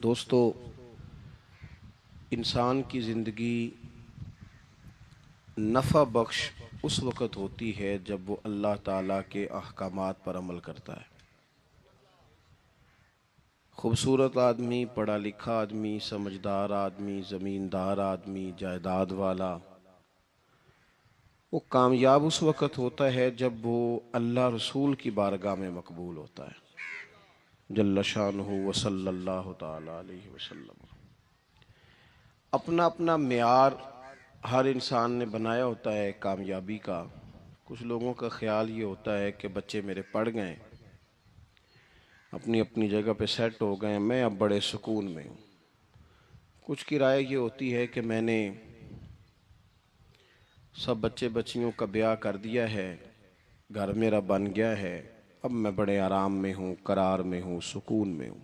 دوستو، انسان کی زندگی نفع بخش اس وقت ہوتی ہے جب وہ اللہ تعالیٰ کے احکامات پر عمل کرتا ہے۔ خوبصورت آدمی، پڑھا لکھا آدمی، سمجھدار آدمی، زمیندار آدمی، جائیداد والا، وہ کامیاب اس وقت ہوتا ہے جب وہ اللہ رسول کی بارگاہ میں مقبول ہوتا ہے، جل شانہ وصلی اللہ تعالی علیہ وسلم۔ اپنا اپنا معیار ہر انسان نے بنایا ہوتا ہے کامیابی کا۔ کچھ لوگوں کا خیال یہ ہوتا ہے کہ بچے میرے پڑھ گئے، اپنی اپنی جگہ پہ سیٹ ہو گئے، میں اب بڑے سکون میں ہوں۔ کچھ کی رائے یہ ہوتی ہے کہ میں نے سب بچے بچیوں کا بیاہ کر دیا ہے، گھر میرا بن گیا ہے، اب میں بڑے آرام میں ہوں، قرار میں ہوں، سکون میں ہوں۔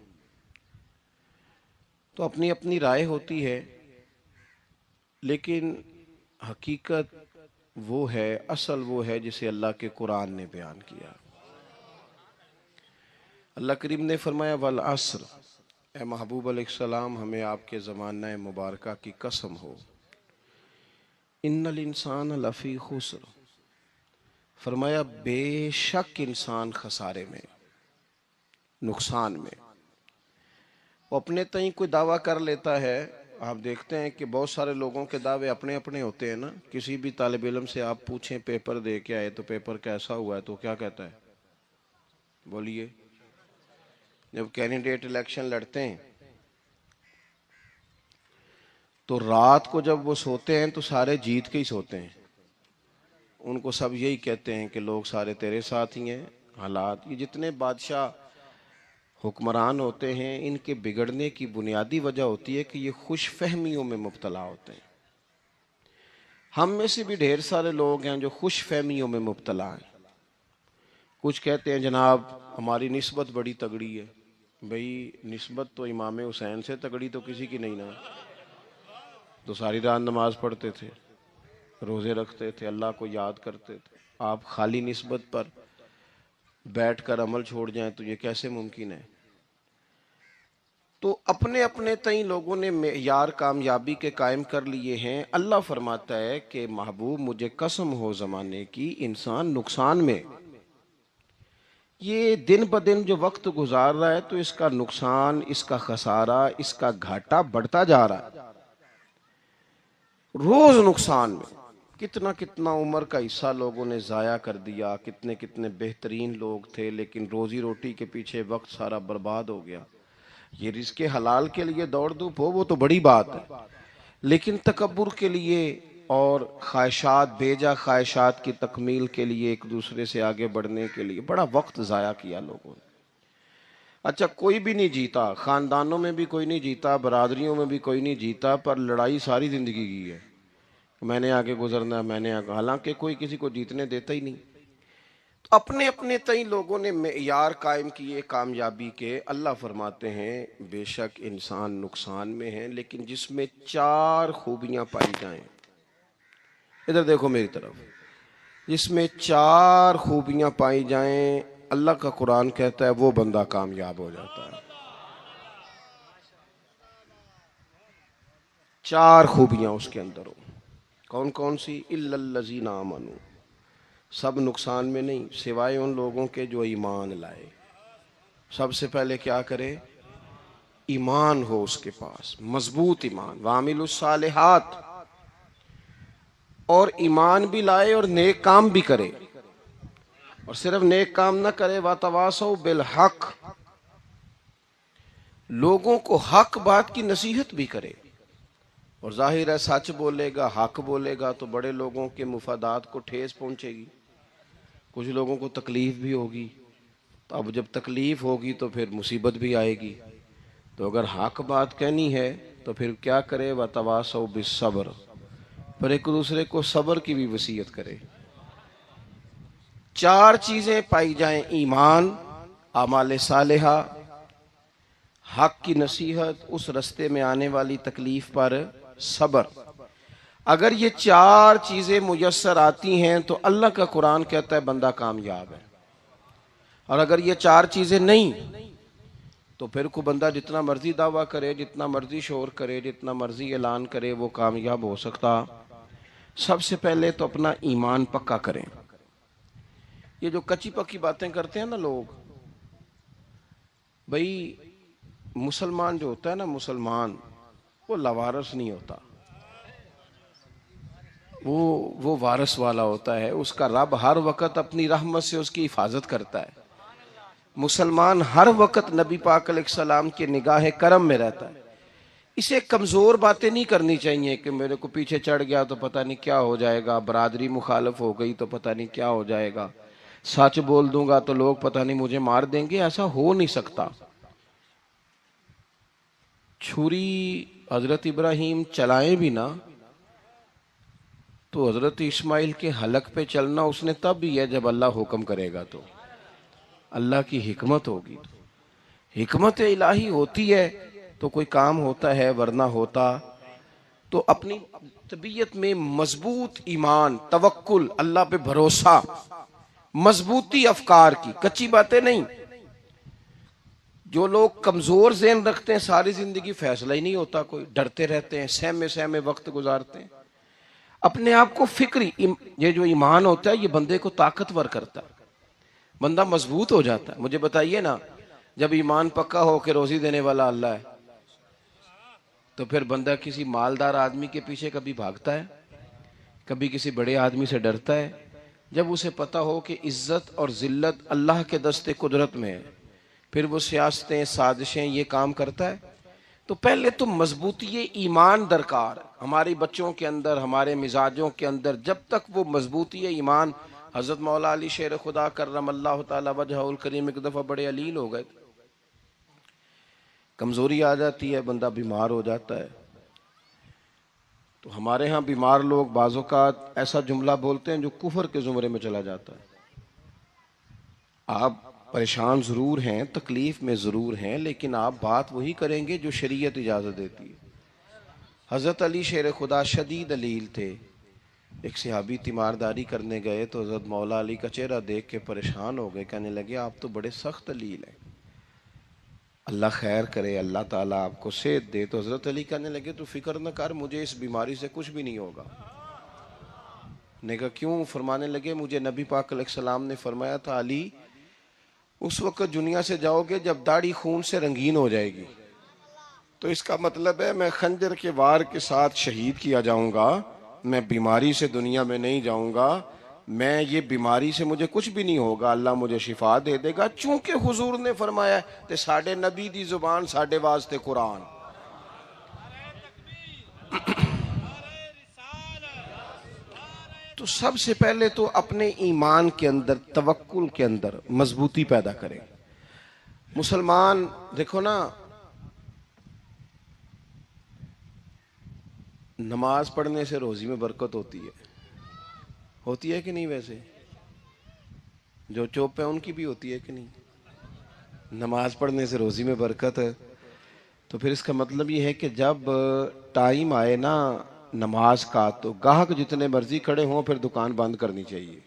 تو اپنی اپنی رائے ہوتی ہے، لیکن حقیقت وہ ہے، اصل وہ ہے جسے اللہ کے قرآن نے بیان کیا۔ اللہ کریم نے فرمایا والعصر، اے محبوب علیہ السلام، ہمیں آپ کے زمانہ مبارکہ کی قسم ہو، ان الانسان لفی خسر، فرمایا بے شک انسان خسارے میں، نقصان میں۔ وہ اپنے تئیں کوئی دعویٰ کر لیتا ہے، آپ دیکھتے ہیں کہ بہت سارے لوگوں کے دعوے اپنے اپنے ہوتے ہیں نا۔ کسی بھی طالب علم سے آپ پوچھیں پیپر دے کے آئے تو پیپر کیسا ہوا ہے، تو کیا کہتا ہے؟ بولیے۔ جب کینڈیڈیٹ الیکشن لڑتے ہیں تو رات کو جب وہ سوتے ہیں تو سارے جیت کے ہی سوتے ہیں، ان کو سب یہی کہتے ہیں کہ لوگ سارے تیرے ساتھ ہی ہیں۔ حالات، یہ جتنے بادشاہ حکمران ہوتے ہیں، ان کے بگڑنے کی بنیادی وجہ ہوتی ہے کہ یہ خوش فہمیوں میں مبتلا ہوتے ہیں۔ ہم میں سے بھی ڈھیر سارے لوگ ہیں جو خوش فہمیوں میں مبتلا ہیں۔ کچھ کہتے ہیں جناب ہماری نسبت بڑی تگڑی ہے۔ بھئی نسبت تو امام حسین سے تگڑی تو کسی کی نہیں نا، تو ساری رات نماز پڑھتے تھے، روزے رکھتے تھے، اللہ کو یاد کرتے تھے۔ آپ خالی نسبت پر بیٹھ کر عمل چھوڑ جائیں تو یہ کیسے ممکن ہے؟ تو اپنے اپنے تئیں لوگوں نے معیار کامیابی کے قائم کر لیے ہیں۔ اللہ فرماتا ہے کہ محبوب مجھے قسم ہو زمانے کی، انسان نقصان میں۔ یہ دن بدن جو وقت گزار رہا ہے تو اس کا نقصان، اس کا خسارہ، اس کا گھاٹا بڑھتا جا رہا ہے، روز نقصان میں۔ کتنا کتنا عمر کا حصہ لوگوں نے ضائع کر دیا، کتنے کتنے بہترین لوگ تھے لیکن روزی روٹی کے پیچھے وقت سارا برباد ہو گیا۔ یہ رزق حلال کے لیے دوڑ دھوپ ہو وہ تو بڑی بات ہے، لیکن تکبر کے لیے اور خواہشات، بیجا خواہشات کی تکمیل کے لیے، ایک دوسرے سے آگے بڑھنے کے لیے بڑا وقت ضائع کیا لوگوں نے۔ اچھا کوئی بھی نہیں جیتا، خاندانوں میں بھی کوئی نہیں جیتا، برادریوں میں بھی کوئی نہیں جیتا، پر لڑائی ساری زندگی کی ہے، میں نے آگے گزرنا، میں نے آگے، حالانکہ کوئی کسی کو جیتنے دیتا ہی نہیں۔ تو اپنے اپنے تئیں لوگوں نے معیار قائم کیے کامیابی کے۔ اللہ فرماتے ہیں بے شک انسان نقصان میں ہے، لیکن جس میں 4 خوبیاں پائی جائیں، ادھر دیکھو میری طرف، جس میں 4 خوبیاں پائی جائیں، اللہ کا قرآن کہتا ہے وہ بندہ کامیاب ہو جاتا ہے۔ 4 خوبیاں اس کے اندر ہو۔ کون کون سی؟ الا الذین آمنوا، سب نقصان میں نہیں سوائے ان لوگوں کے جو ایمان لائے۔ سب سے پہلے کیا کرے؟ ایمان ہو اس کے پاس، مضبوط ایمان، وعملوا الصالحات، اور ایمان بھی لائے اور نیک کام بھی کرے، اور صرف نیک کام نہ کرے، وَتَوَاصَوْا بِالْحَقِّ، لوگوں کو حق بات کی نصیحت بھی کرے۔ اور ظاہر ہے سچ بولے گا، حق بولے گا تو بڑے لوگوں کے مفادات کو ٹھیس پہنچے گی، کچھ لوگوں کو تکلیف بھی ہوگی، تو اب جب تکلیف ہوگی تو پھر مصیبت بھی آئے گی۔ تو اگر حق بات کہنی ہے تو پھر کیا کرے؟ وَتَوَاصَوْا بِالصَّبْرِ، پر ایک دوسرے کو صبر کی بھی وصیت کرے۔ 4 چیزیں پائی جائیں، ایمان، اعمال صالحہ، حق کی نصیحت، اس رستے میں آنے والی تکلیف پر صبر۔ اگر یہ 4 چیزیں میسر آتی ہیں تو اللہ کا قرآن کہتا ہے بندہ کامیاب ہے۔ اور اگر یہ 4 چیزیں نہیں تو پھر کوئی بندہ جتنا مرضی دعویٰ کرے، جتنا مرضی شور کرے، جتنا مرضی اعلان کرے، وہ کامیاب ہو سکتا؟ سب سے پہلے تو اپنا ایمان پکا کریں۔ یہ جو کچی پکی باتیں کرتے ہیں نا لوگ، بھئی مسلمان جو ہوتا ہے نا، مسلمان وہ لوارث نہیں ہوتا، وہ وارث والا ہوتا ہے۔ اس کا رب ہر وقت اپنی رحمت سے اس کی حفاظت کرتا ہے۔ مسلمان ہر وقت نبی پاک علیہ السلام کے نگاہ کرم میں رہتا ہے۔ اسے کمزور باتیں نہیں کرنی چاہیے کہ میرے کو پیچھے چڑھ گیا تو پتہ نہیں کیا ہو جائے گا، برادری مخالف ہو گئی تو پتہ نہیں کیا ہو جائے گا، سچ بول دوں گا تو لوگ پتہ نہیں مجھے مار دیں گے۔ ایسا ہو نہیں سکتا۔ چھری حضرت ابراہیم چلائیں بھی نا تو حضرت اسماعیل کے حلق پہ چلنا اس نے تب بھی ہے جب اللہ حکم کرے گا، تو اللہ کی حکمت ہوگی۔ حکمت الہی ہوتی ہے تو کوئی کام ہوتا ہے، ورنہ ہوتا تو اپنی طبیعت میں مضبوط ایمان، توکل، اللہ پہ بھروسہ، مضبوطی افکار کی، کچی باتیں نہیں۔ جو لوگ کمزور ذہن رکھتے ہیں ساری زندگی فیصلہ ہی نہیں ہوتا، کوئی ڈرتے رہتے ہیں، سہمے وقت گزارتے ہیں اپنے آپ کو فکری۔ یہ جو ایمان ہوتا ہے یہ بندے کو طاقتور کرتا ہے، بندہ مضبوط ہو جاتا ہے۔ مجھے بتائیے نا، جب ایمان پکا ہو کہ روزی دینے والا اللہ ہے تو پھر بندہ کسی مالدار آدمی کے پیچھے کبھی بھاگتا ہے؟ کبھی کسی بڑے آدمی سے ڈرتا ہے؟ جب اسے پتا ہو کہ عزت اور ذلت اللہ کے دست قدرت میں ہے، پھر وہ سیاستیں، سازشیں، یہ کام کرتا ہے۔ تو پہلے تو مضبوطی ایمان درکار ہے ہماری بچوں کے اندر، ہمارے مزاجوں کے اندر۔ جب تک وہ مضبوطی ایمان، حضرت مولا علی شیر خدا کرم اللہ تعالی وجہہ الکریم ایک دفعہ بڑے علیل ہو گئے، کمزوری آ جاتی ہے، بندہ بیمار ہو جاتا ہے۔ تو ہمارے ہاں بیمار لوگ بعض اوقات ایسا جملہ بولتے ہیں جو کفر کے زمرے میں چلا جاتا ہے۔ آپ پریشان ضرور ہیں، تکلیف میں ضرور ہیں، لیکن آپ بات وہی کریں گے جو شریعت اجازت دیتی ہے۔ حضرت علی شیر خدا شدید علیل تھے، ایک صحابی تیمارداری کرنے گئے تو حضرت مولا علی کا چہرہ دیکھ کے پریشان ہو گئے، کہنے لگے آپ تو بڑے سخت علیل ہیں، اللہ خیر کرے، اللہ تعالیٰ آپ کو صحت دے۔ تو حضرت علی کہنے لگے تو فکر نہ کر، مجھے اس بیماری سے کچھ بھی نہیں ہوگا۔ نے کہا کیوں؟ فرمانے لگے مجھے نبی پاک علیہ السلام نے فرمایا تھا علی اس وقت دنیا سے جاؤ گے جب داڑھی خون سے رنگین ہو جائے گی، تو اس کا مطلب ہے میں خنجر کے وار کے ساتھ شہید کیا جاؤں گا، میں بیماری سے دنیا میں نہیں جاؤں گا، میں یہ بیماری سے مجھے کچھ بھی نہیں ہوگا، اللہ مجھے شفا دے دے گا۔ چونکہ حضور نے فرمایا کہ ساڈے نبی دی زبان ساڈے واسطے قرآن۔ تو سب سے پہلے تو اپنے ایمان کے اندر، توکل کے اندر مضبوطی پیدا کریں۔ مسلمان دیکھو نا، نماز پڑھنے سے روزی میں برکت ہوتی ہے کہ نہیں؟ ویسے جو چوپ ہے ان کی بھی ہوتی ہے کہ نہیں؟ نماز پڑھنے سے روزی میں برکت ہے، تو پھر اس کا مطلب یہ ہے کہ جب ٹائم آئے نا نماز کا تو گاہک جتنے مرضی کھڑے ہوں پھر دکان بند کرنی چاہیے،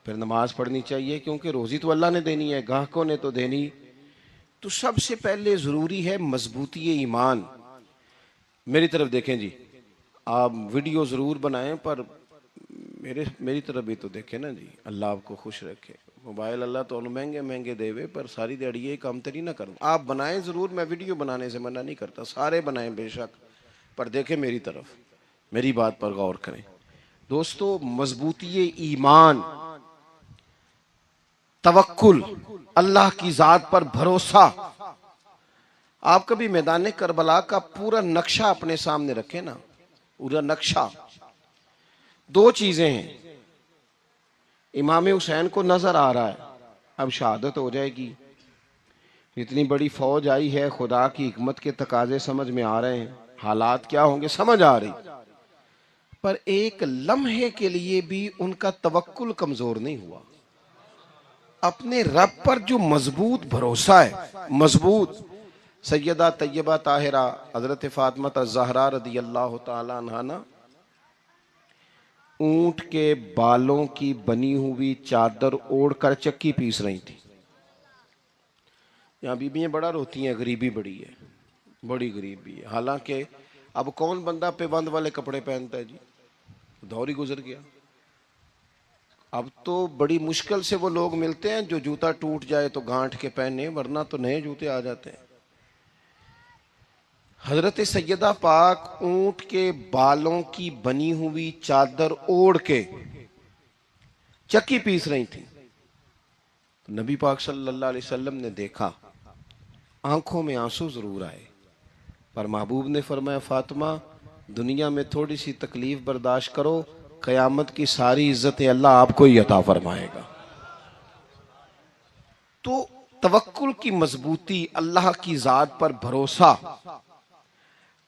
پھر نماز پڑھنی چاہیے، کیونکہ روزی تو اللہ نے دینی ہے، گاہکوں نے تو دینی۔ تو سب سے پہلے ضروری ہے مضبوطی ایمان۔ میری طرف دیکھیں جی، آپ ویڈیو ضرور بنائیں پر میری طرف بھی تو دیکھیں نا جی، اللہ آپ کو خوش رکھے۔ موبائل اللہ تو مہنگے دے وے، پر ساری دیڑی یہ کام تری نہ کروں۔ آپ بنائیں ضرور، میں ویڈیو بنانے سے منع نہیں کرتا، سارے بنائیں بے شک، پر دیکھیں میری طرف، میری بات پر غور کریں۔ دوستو، مضبوطی ایمان، توکل، اللہ کی ذات پر بھروسہ۔ آپ کبھی میدان کربلا کا پورا نقشہ اپنے سامنے رکھیں نا، پورا نقشہ۔ دو چیزیں ہیں، امام حسین کو نظر آ رہا ہے اب شہادت ہو جائے گی، اتنی بڑی فوج آئی ہے، خدا کی حکمت کے تقاضے سمجھ میں آ رہے ہیں، حالات کیا ہوں گے سمجھ آ رہی، پر ایک لمحے کے لیے بھی ان کا توکل کمزور نہیں ہوا۔ اپنے رب پر جو مضبوط بھروسہ ہے، مضبوط۔ سیدہ طیبہ طاہرہ حضرت فاطمہ الزہرا رضی اللہ تعالی عنہا نا اونٹ کے بالوں کی بنی ہوئی چادر اوڑھ کر چکی پیس رہی تھی۔ یہاں بیویاں بڑا روتی ہیں، غریبی بڑی ہے، بڑی غریبی ہے. حالانکہ اب کون بندہ پیبند والے کپڑے پہنتا ہے جی، دور ہی گزر گیا. اب تو بڑی مشکل سے وہ لوگ ملتے ہیں جو جوتا ٹوٹ جائے تو گانٹھ کے پہنے، ورنہ تو نئے جوتے آ جاتے ہیں. حضرت سیدہ پاک اونٹ کے بالوں کی بنی ہوئی چادر اوڑھ کے چکی پیس رہی تھی. نبی پاک صلی اللہ علیہ وسلم نے دیکھا، آنکھوں میں آنسو ضرور آئے، پر محبوب نے فرمایا فاطمہ دنیا میں تھوڑی سی تکلیف برداشت کرو، قیامت کی ساری عزتیں اللہ آپ کو ہی عطا فرمائے گا. تو توکل کی مضبوطی، اللہ کی ذات پر بھروسہ،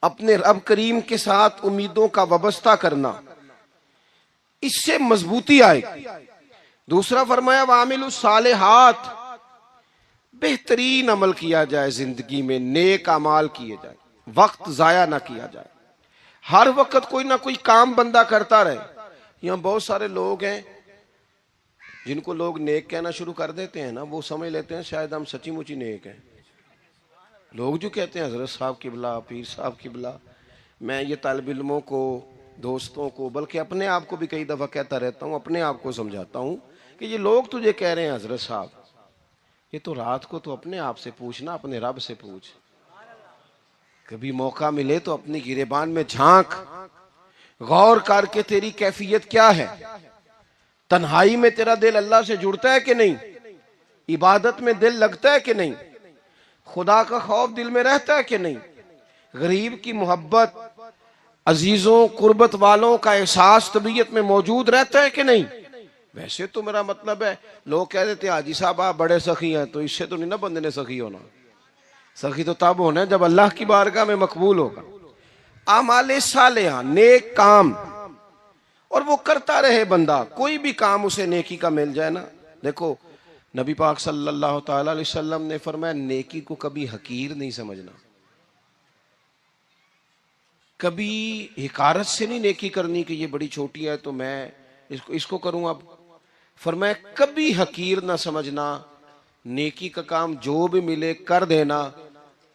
اپنے رب کریم کے ساتھ امیدوں کا وابستہ کرنا، اس سے مضبوطی آئے. دوسرا فرمایا وَعَمِلُوا الصَّالِحَاتِ، بہترین عمل کیا جائے زندگی میں، نیک اعمال کیے جائے، وقت ضائع نہ کیا جائے، ہر وقت کوئی نہ کوئی کام بندہ کرتا رہے. یہاں بہت سارے لوگ ہیں جن کو لوگ نیک کہنا شروع کر دیتے ہیں نا، وہ سمجھ لیتے ہیں شاید ہم سچی مچی نیک ہیں. لوگ جو کہتے ہیں حضرت صاحب قبلہ، پیر صاحب قبلہ، میں یہ طالب علموں کو، دوستوں کو، بلکہ اپنے آپ کو بھی کئی دفعہ کہتا رہتا ہوں، اپنے آپ کو سمجھاتا ہوں کہ یہ لوگ تجھے کہہ رہے ہیں حضرت صاحب، یہ تو رات کو تو اپنے آپ سے پوچھنا، اپنے رب سے پوچھ. کبھی موقع ملے تو اپنی گریبان میں جھانک، غور کر کے تیری کیفیت کیا ہے. تنہائی میں تیرا دل اللہ سے جڑتا ہے کہ نہیں؟ عبادت میں دل لگتا ہے کہ نہیں؟ خدا کا خوف دل میں رہتا ہے کہ نہیں؟ غریب کی محبت، عزیزوں قربت والوں کا احساس طبیعت میں موجود رہتا ہے کہ نہیں؟ ویسے تو میرا مطلب ہے، لوگ کہہ دیتے ہیں حاجی صاحب آپ بڑے سخی ہیں، تو اس سے تو نہیں نا بندے نے سخی ہونا. سخی تو تب ہونا ہے جب اللہ کی بارگاہ میں مقبول ہوگا. اعمال صالحہ، نیک کام، اور وہ کرتا رہے بندہ، کوئی بھی کام اسے نیکی کا مل جائے نا. دیکھو نبی پاک صلی اللہ تعالی علیہ وسلم نے فرمایا نیکی کو کبھی حقیر نہیں سمجھنا، کبھی حقارت سے نہیں نیکی کرنی کہ یہ بڑی چھوٹی ہے تو میں اس کو کروں. اب فرمایا کبھی حقیر نہ سمجھنا، نیکی کا کام جو بھی ملے کر دینا.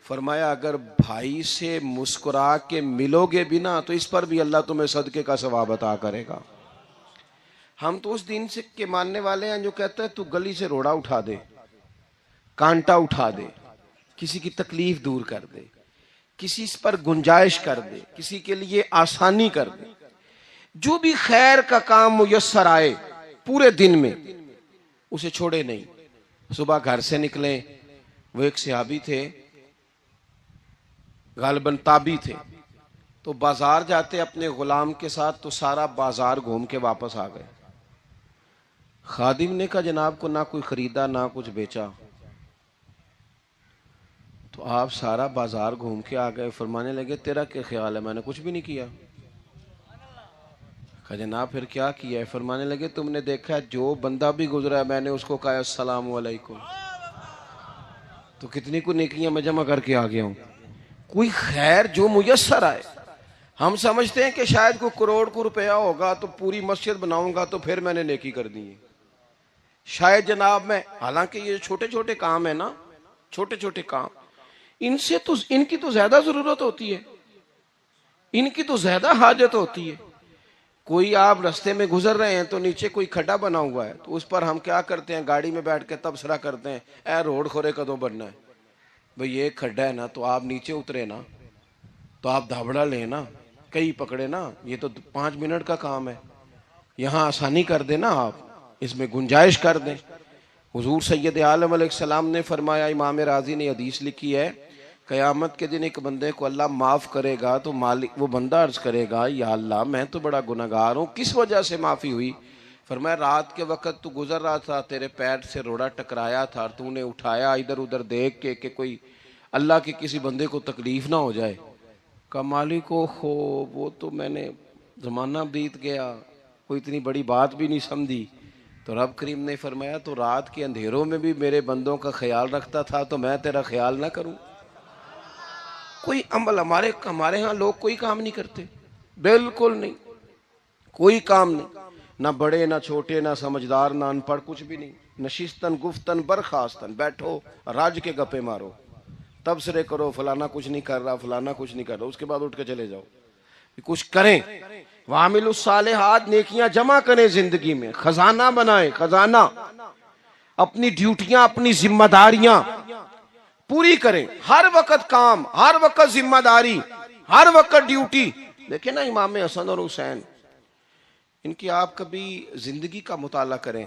فرمایا اگر بھائی سے مسکرا کے ملو گے بھی نا تو اس پر بھی اللہ تمہیں صدقے کا ثواب عطا کرے گا. ہم تو اس دین سے کے ماننے والے ہیں جو کہتا ہے تو گلی سے روڑا اٹھا دے، کانٹا اٹھا دے، کسی کی تکلیف دور کر دے، کسی اس پر گنجائش کر دے، کسی کے لیے آسانی کر دے. جو بھی خیر کا کام میسر آئے پورے دن میں اسے چھوڑے نہیں. صبح گھر سے نکلیں، وہ ایک صحابی تھے غالباً تابی تھے، تو بازار جاتے اپنے غلام کے ساتھ تو سارا بازار گھوم کے واپس آ گئے. خادم نے کہا جناب کو نہ کوئی خریدا نہ کچھ بیچا، تو آپ سارا بازار گھوم کے آ گئے. فرمانے لگے تیرا کیا خیال ہے؟ میں نے کچھ بھی نہیں کیا. کہا جناب پھر کیا کیا ہے؟ فرمانے لگے تم نے دیکھا جو بندہ بھی گزرا ہے میں نے اس کو کہا السلام علیکم، تو کتنی کو نیکیاں میں جمع کر کے آ گیا ہوں. کوئی خیر جو میسر آئے. ہم سمجھتے ہیں کہ شاید کوئی کروڑ کو روپیہ ہوگا تو پوری مسجد بناؤں گا تو پھر میں نے نیکی کر دی ہے. شاید جناب میں، حالانکہ یہ چھوٹے چھوٹے کام ہیں نا، چھوٹے چھوٹے کام، ان کی تو زیادہ ضرورت ہوتی ہے، ان کی تو زیادہ حاجت ہوتی ہے. کوئی آپ رستے میں گزر رہے ہیں تو نیچے کوئی کھڈا بنا ہوا ہے تو اس پر ہم کیا کرتے ہیں؟ گاڑی میں بیٹھ کے تبصرہ کرتے ہیں اے روڈ کھورے کدوں بننا ہے. بھئی یہ کھڈا ہے نا تو آپ نیچے اترے نا، تو آپ دھابڑا لیں نا، کئی پکڑے نا، یہ تو 5 منٹ کا کام ہے، یہاں آسانی کر دیں نا، آپ اس میں گنجائش کر دیں. حضور سید عالم علیہ السلام نے فرمایا، امام راضی نے حدیث لکھی ہے، قیامت کے دن ایک بندے کو اللہ معاف کرے گا تو وہ بندہ عرض کرے گا یا اللہ میں تو بڑا گنہگار ہوں، کس وجہ سے معافی ہوئی؟ فرمایا رات کے وقت تو گزر رہا تھا، تیرے پیر سے روڑا ٹکرایا تھا اور تو نے اٹھایا ادھر ادھر دیکھ کے کہ کوئی اللہ کے کسی بندے کو تکلیف نہ ہو جائے. کہ مالک کو وہ تو میں نے زمانہ بیت گیا، کوئی اتنی بڑی بات بھی نہیں سمجھی. تو رب کریم نے فرمایا تو رات کے اندھیروں میں بھی میرے بندوں کا خیال رکھتا تھا تو میں تیرا خیال نہ کروں؟ کوئی عمل ہمارے ہاں لوگ کوئی کام نہیں کرتے، بالکل نہیں، کوئی کام نہیں، نہ بڑے نہ چھوٹے نہ سمجھدار نہ ان پڑھ، کچھ بھی نہیں، نشستن گفتن برخاستن، بیٹھو راج کے گپے مارو، تبصرے کرو فلانا کچھ نہیں کر رہا، فلانا کچھ نہیں کر رہا، اس کے بعد اٹھ کے چلے جاؤ، کچھ کریں۔ وعملوا الصالحات، نیکیاں جمع کریں زندگی میں، خزانہ بنائیں، خزانہ، اپنی ڈیوٹیاں اپنی ذمہ داریاں پوری کریں، ہر وقت کام، ہر وقت ذمہ داری، ہر وقت ڈیوٹی۔ دیکھیں نا امام حسن اور حسین، ان کی آپ کبھی زندگی کا مطالعہ کریں،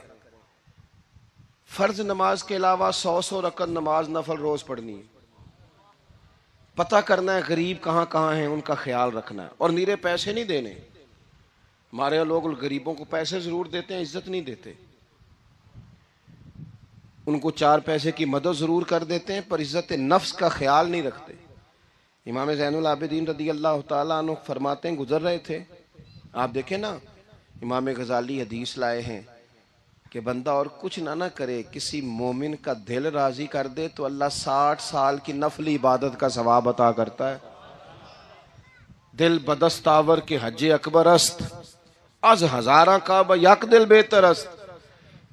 فرض نماز کے علاوہ 100 رکعت نماز نفل روز پڑھنی ہے، پتہ کرنا ہے غریب کہاں کہاں ہیں، ان کا خیال رکھنا ہے، اور نیرے پیسے نہیں دینے۔ ہمارے لوگ غریبوں کو پیسے ضرور دیتے ہیں، عزت نہیں دیتے، ان کو 4 پیسے کی مدد ضرور کر دیتے ہیں، پر عزت نفس کا خیال نہیں رکھتے۔ امام زین العابدین رضی اللہ تعالیٰ عنہ فرماتے ہیں، گزر رہے تھے، آپ دیکھیں نا امام غزالی حدیث لائے ہیں کہ بندہ اور کچھ نہ کرے، کسی مومن کا دل راضی کر دے تو اللہ 60 سال کی نفلی عبادت کا ثواب عطا کرتا ہے۔ دل بدستاور کے حج اکبر است، از ہزارہ کعبہ یک دل بہتر است۔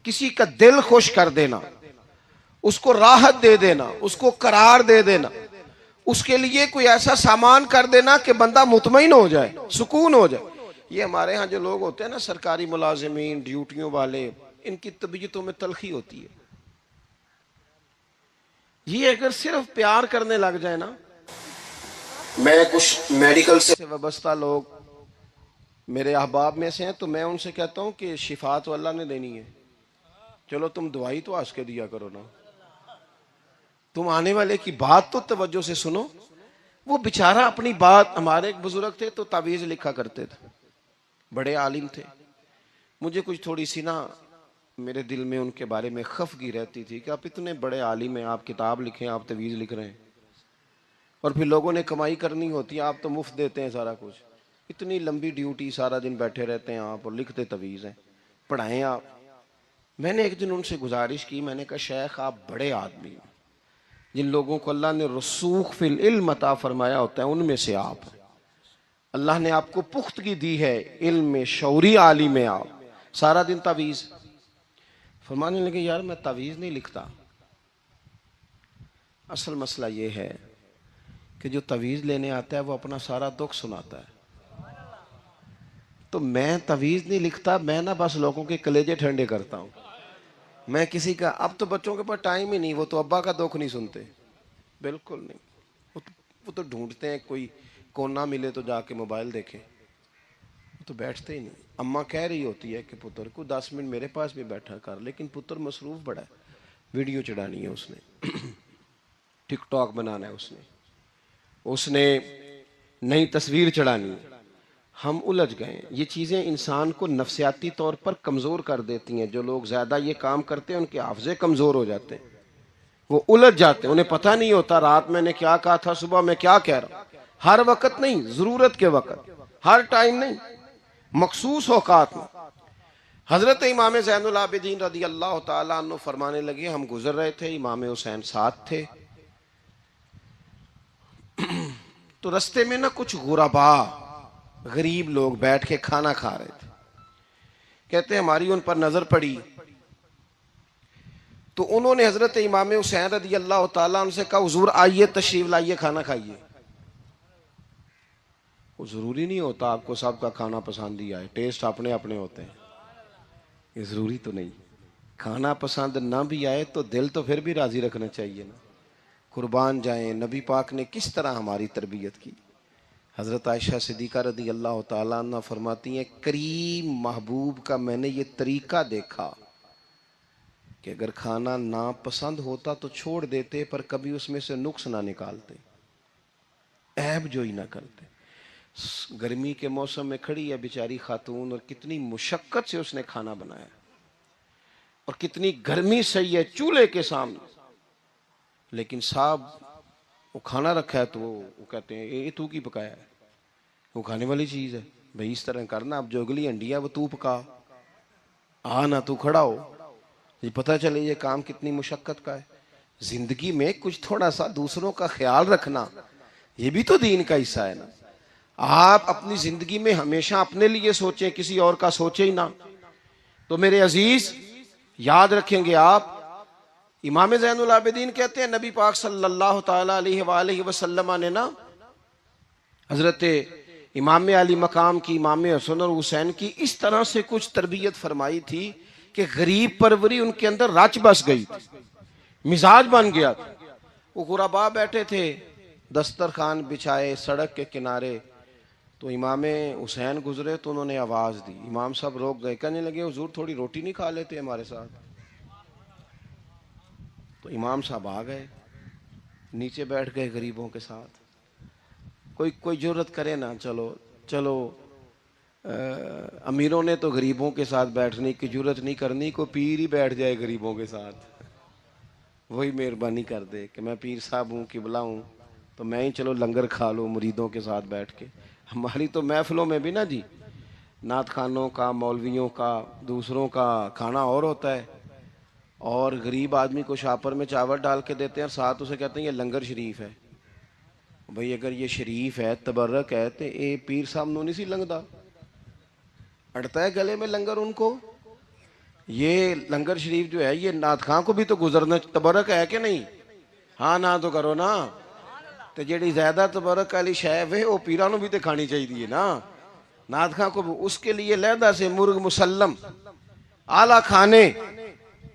کسی کا دل خوش کر دینا، اس کو راحت دے دینا، اس کو قرار دے دینا، اس کے لیے کوئی ایسا سامان کر دینا کہ بندہ مطمئن ہو جائے، سکون ہو جائے۔ یہ ہمارے ہاں جو لوگ ہوتے ہیں نا سرکاری ملازمین، ڈیوٹیوں والے، ان کی طبیعتوں میں تلخی ہوتی ہے۔ یہ اگر صرف پیار کرنے لگ جائے نا، میں کچھ میڈیکل سے وابستہ لوگ میرے احباب میں سے ہیں، تو میں ان سے کہتا ہوں کہ شفا تو اللہ نے دینی ہے، چلو تم دوائی تو ہنس کے دیا کرو نا، تم آنے والے کی بات تو توجہ سے سنو۔ وہ بیچارہ اپنی بات، ہمارے ایک بزرگ تھے تو تعویذ لکھا کرتے تھے، بڑے عالم تھے، مجھے کچھ تھوڑی سی نا میرے دل میں ان کے بارے میں خفگی رہتی تھی کہ آپ اتنے بڑے عالم ہیں، آپ کتاب لکھیں، آپ تعویذ لکھ رہے ہیں، اور پھر لوگوں نے کمائی کرنی ہوتی ہے، آپ تو مفت دیتے ہیں سارا کچھ، اتنی لمبی ڈیوٹی، سارا دن بیٹھے رہتے ہیں آپ اور لکھتے تعویذ ہیں، پڑھائیں آپ۔ میں نے ایک دن ان سے گزارش کی، میں نے کہا شیخ آپ بڑے آدمی ہیں، جن لوگوں کو اللہ نے رسوخ فی العلم عطا فرمایا ہوتا ہے ان میں سے آپ ہیں، اللہ نے آپ کو پختگی دی ہے علم میں، شعوری عالم میں، آپ سارا دن تعویذ۔ فرمانے لگے یار میں تعویذ نہیں لکھتا، اصل مسئلہ یہ ہے کہ جو تعویذ لینے آتا ہے وہ اپنا سارا دکھ سناتا ہے، تو میں تعویذ نہیں لکھتا، میں نا بس لوگوں کے کلیجے ٹھنڈے کرتا ہوں، میں کسی کا، اب تو بچوں کے پاس ٹائم ہی نہیں، وہ تو ابا کا دکھ نہیں سنتے، بالکل نہیں، وہ تو ڈھونڈتے ہیں کوئی کونا ملے تو جا کے موبائل دیکھیں، وہ تو بیٹھتے ہی نہیں۔ اماں کہہ رہی ہوتی ہے کہ پتر کو 10 منٹ میرے پاس بھی بیٹھا کر، لیکن پتر مصروف بڑا ہے، ویڈیو چڑھانی ہے اس نے، ٹک ٹاک بنانا ہے اس نے نئی تصویر چڑھانی ہے، ہم الجھ گئے ہیں۔ یہ چیزیں انسان کو نفسیاتی طور پر کمزور کر دیتی ہیں، جو لوگ زیادہ یہ کام کرتے ہیں ان کے حافظے کمزور ہو جاتے ہیں، وہ الجھ جاتے ہیں، انہیں پتہ نہیں ہوتا رات میں نے کیا کہا تھا، صبح میں کیا کہہ رہا ہوں۔ ہر وقت نہیں، ضرورت کے وقت، ہر ٹائم نہیں، مخصوص اوقات میں۔ حضرت امام زین العابدین رضی اللہ تعالیٰ عنہ فرمانے لگے، ہم گزر رہے تھے، امام حسین ساتھ تھے، تو رستے میں نا کچھ غربا، غریب لوگ بیٹھ کے کھانا کھا رہے تھے، کہتے ہماری ان پر نظر پڑی تو انہوں نے حضرت امام حسین رضی اللہ تعالیٰ عنہ سے کہا حضور آئیے تشریف لائیے کھانا کھائیے۔ وہ ضروری نہیں ہوتا آپ کو سب کا کھانا پسند ہی آئے، ٹیسٹ اپنے اپنے ہوتے ہیں، یہ ضروری تو نہیں، کھانا پسند نہ بھی آئے تو دل تو پھر بھی راضی رکھنا چاہیے نا۔ قربان جائیں نبی پاک نے کس طرح ہماری تربیت کی۔ حضرت عائشہ صدیقہ رضی اللہ تعالیٰ عنہ فرماتی ہیں کریم محبوب کا میں نے یہ طریقہ دیکھا کہ اگر کھانا ناپسند ہوتا تو چھوڑ دیتے، پر کبھی اس میں سے نقص نہ نکالتے، عیب جوئی نہ کرتے۔ گرمی کے موسم میں کھڑی ہے بیچاری خاتون، اور کتنی مشقت سے اس نے کھانا بنایا، اور کتنی گرمی سہی ہے چولہے کے سامنے، لیکن صاحب وہ کھانا رکھا ہے تو وہ کہتے ہیں یہ تو کی پکایا ہے، وہ کھانے والی چیز ہے بھئی، اس طرح کرنا، اب جو اگلی ہنڈی ہے وہ تو پکا، نہ تو کھڑا ہو، یہ پتہ چلے یہ کام کتنی مشقت کا ہے۔ زندگی میں کچھ تھوڑا سا دوسروں کا خیال رکھنا یہ بھی تو دین کا حصہ ہے نا۔ آپ اپنی زندگی میں ہمیشہ اپنے لیے سوچیں، کسی اور کا سوچیں ہی نہ۔ تو میرے عزیز یاد رکھیں گے آپ، امام زین العابدین کہتے ہیں نبی پاک صلی اللہ تعالی علیہ وآلہ وسلم نے نا حضرت امام علی مقام کی، امام حسن اور حسین کی اس طرح سے کچھ تربیت فرمائی تھی کہ غریب پروری ان کے اندر رچ بس گئی تھی، مزاج بن گیا تھا۔ وہ غربا بیٹھے تھے دسترخوان بچھائے سڑک کے کنارے، تو امام حسین گزرے تو انہوں نے آواز دی، امام صاحب روک گئے، کہنے لگے حضور تھوڑی روٹی نہیں کھا لیتے ہمارے ساتھ؟ تو امام صاحب آ گئے، نیچے بیٹھ گئے غریبوں کے ساتھ۔ کوئی جرت کرے نا، چلو امیروں نے تو غریبوں کے ساتھ بیٹھنے کی جرت نہیں کرنی، کوئی پیر ہی بیٹھ جائے غریبوں کے ساتھ، وہی مہربانی کر دے کہ میں پیر صاحب ہوں، قبلہ ہوں، تو میں ہی چلو لنگر کھا لوں مریدوں کے ساتھ بیٹھ کے۔ ہماری تو محفلوں میں بھی نا جی، نعت خانوں کا، مولویوں کا، دوسروں کا کھانا اور ہوتا ہے، اور غریب آدمی کو شاپر میں چاول ڈال کے دیتے ہیں اور ساتھ اسے کہتے ہیں یہ لنگر شریف ہے۔ بھئی اگر یہ شریف ہے، تبرک ہے، تو اے پیر صاحب نو نہیں سی لنگدا، اڑتا ہے گلے میں لنگر ان کو۔ یہ لنگر شریف جو ہے یہ نعت خاں کو بھی تو گزرنا، تبرک ہے کہ نہیں؟ ہاں نہ تو کرو نا، تو جیڑی زیادہ تبرک والی شے ہے وہ پیرانوں بھی تو کھانی چاہیے نا، نعت خاں کو بھی، اس کے لیے لہدہ سے مرغ مسلم اعلیٰ کھانے۔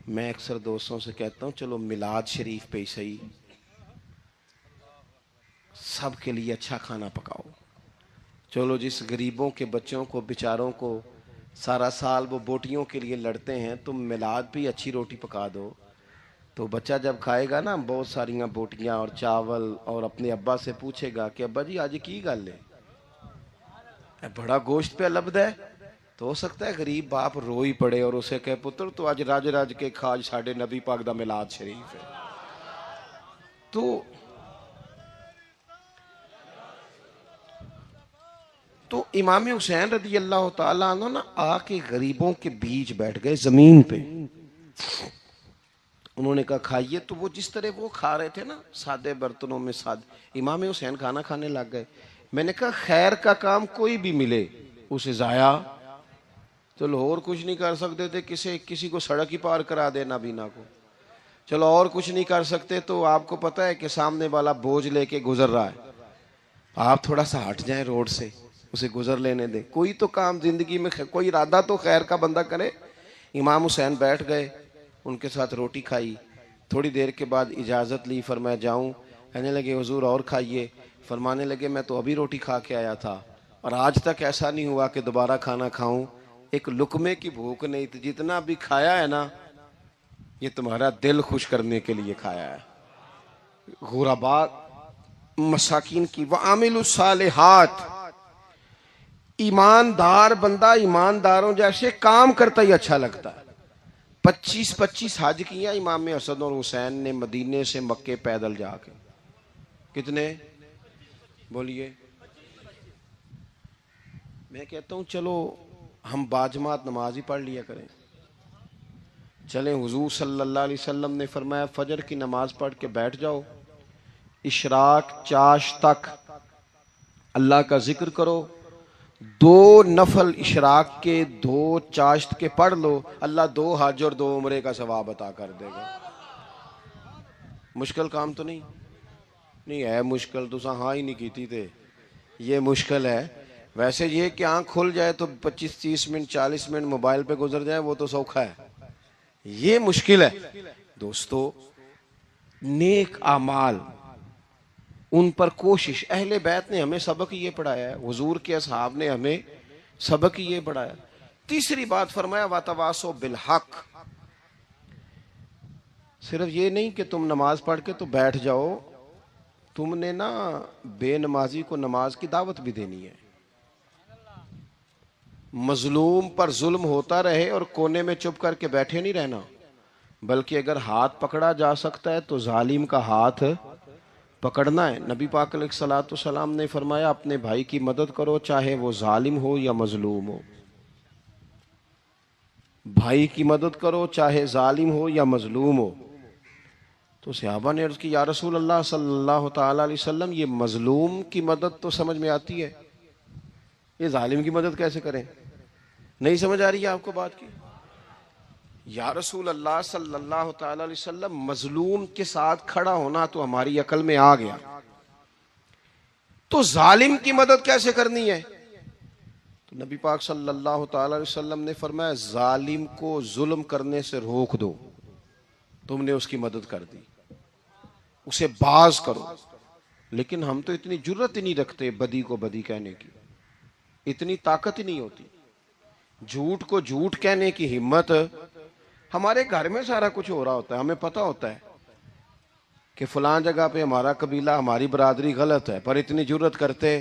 میں اکثر دوستوں سے کہتا ہوں چلو میلاد شریف پہ ہی صحیح سب کے لیے اچھا کھانا پکاؤ، چلو جس غریبوں کے بچوں کو بیچاروں کو سارا سال وہ بوٹیوں کے لیے لڑتے ہیں، تم میلاد بھی اچھی روٹی پکا دو، تو بچہ جب کھائے گا نا بہت ساریاں بوٹیاں اور چاول، اور اپنے ابا سے پوچھے گا کہ ابا جی آج کی گل ہے، بڑا گوشت پہ لبد ہے، تو ہو سکتا ہے غریب باپ رو ہی پڑے اور اسے کہے پتر تو آج راج راج کے کھاج ساڑھے نبی پاک دا میلاد شریف ہے۔ تو امام حسین رضی اللہ تعالیٰ عنہ نا آ کے غریبوں کے بیچ بیٹھ گئے زمین پہ، انہوں نے کہا کھائیے، تو وہ جس طرح وہ کھا رہے تھے نا سادے برتنوں میں، امام حسین کھانا کھانے لگ گئے۔ میں نے کہا خیر کا کام کوئی بھی ملے اسے ضائع، چلو اور کچھ نہیں کر سکتے تھے، کسی کو سڑک ہی پار کرا دے نابینا کو، چلو اور کچھ نہیں کر سکتے، تو آپ کو پتہ ہے کہ سامنے والا بوجھ لے کے گزر رہا ہے، آپ تھوڑا سا ہٹ جائیں روڈ سے، اسے گزر لینے دیں، کوئی تو کام زندگی میں کوئی ارادہ تو خیر کا بندہ کرے۔ امام حسین بیٹھ گئے، ان کے ساتھ روٹی کھائی، تھوڑی دیر کے بعد اجازت لی، فرمایا جاؤں؟ کہنے لگے حضور اور کھائیے، فرمانے لگے میں تو ابھی روٹی کھا کے آیا تھا اور آج تک ایسا نہیں ہوا کہ دوبارہ کھانا کھاؤں، ایک لقمے کی بھوک نہیں تھی، جتنا بھی کھایا ہے نا یہ تمہارا دل خوش کرنے کے لیے کھایا ہے۔ غرباء مساکین کی وعامل الصالحات، ایماندار بندہ ایمانداروں جیسے کام کرتا ہی اچھا لگتا ہے۔ 25 حج کیا امام حسن اور حسین نے مدینے سے مکے پیدل جا کے، کتنے بولیے؟ میں کہتا ہوں چلو ہم باجماعت نماز ہی پڑھ لیا کریں، چلیں حضور صلی اللہ علیہ وسلم نے فرمایا فجر کی نماز پڑھ کے بیٹھ جاؤ، اشراق چاشت تک اللہ کا ذکر کرو، 2 نفل اشراق کے 2 چاشت کے پڑھ لو، اللہ 2 حج اور 2 عمرے کا ثواب عطا کر دے گا۔ مشکل کام تو نہیں ہے، مشکل تو ہاں ہی نہیں کیتی تھے، یہ مشکل ہے۔ ویسے یہ کہ آنکھ کھل جائے تو 25-30 منٹ 40 منٹ موبائل پہ گزر جائے وہ تو سوکھا ہے، یہ مشکل ہے۔ دوستو نیک اعمال ان پر کوشش، اہل بیت نے ہمیں سبق یہ پڑھایا ہے، حضور کے اصحاب نے ہمیں سبق یہ پڑھایا۔ تیسری بات فرمایا وَتَوَاصَوْا بِالْحَقِّ، صرف یہ نہیں کہ تم نماز پڑھ کے تو بیٹھ جاؤ، تم نے نا بے نمازی کو نماز کی دعوت بھی دینی ہے، مظلوم پر ظلم ہوتا رہے اور کونے میں چپ کر کے بیٹھے نہیں رہنا، بلکہ اگر ہاتھ پکڑا جا سکتا ہے تو ظالم کا ہاتھ پکڑنا ہے۔ نبی پاک علیہ الصلوۃ والسلام نے فرمایا اپنے بھائی کی مدد کرو چاہے وہ ظالم ہو یا مظلوم ہو، بھائی کی مدد کرو چاہے ظالم ہو یا مظلوم ہو۔ تو صحابہ نے عرض کی یا رسول اللہ صلی اللہ تعالی علیہ وسلم یہ مظلوم کی مدد تو سمجھ میں آتی ہے، یہ ظالم کی مدد کیسے کریں؟ نہیں سمجھ آ رہی ہے آپ کو بات کی؟ یا رسول اللہ صلی اللہ تعالی علیہ وسلم، مظلوم کے ساتھ کھڑا ہونا تو ہماری عقل میں آ گیا، تو ظالم کی مدد کیسے کرنی ہے؟ تو نبی پاک صلی اللہ تعالی علیہ وسلم نے فرمایا ظالم کو ظلم کرنے سے روک دو، تم نے اس کی مدد کر دی، اسے باز کرو۔ لیکن ہم تو اتنی جرت ہی نہیں رکھتے بدی کو بدی کہنے کی، اتنی طاقت ہی نہیں ہوتی، جھوٹ کو جھوٹ کہنے کی ہمت۔ ہمارے گھر میں سارا کچھ ہو رہا ہوتا ہے، ہمیں پتہ ہوتا ہے کہ فلاں جگہ پہ ہمارا قبیلہ ہماری برادری غلط ہے، پر اتنی جرت کرتے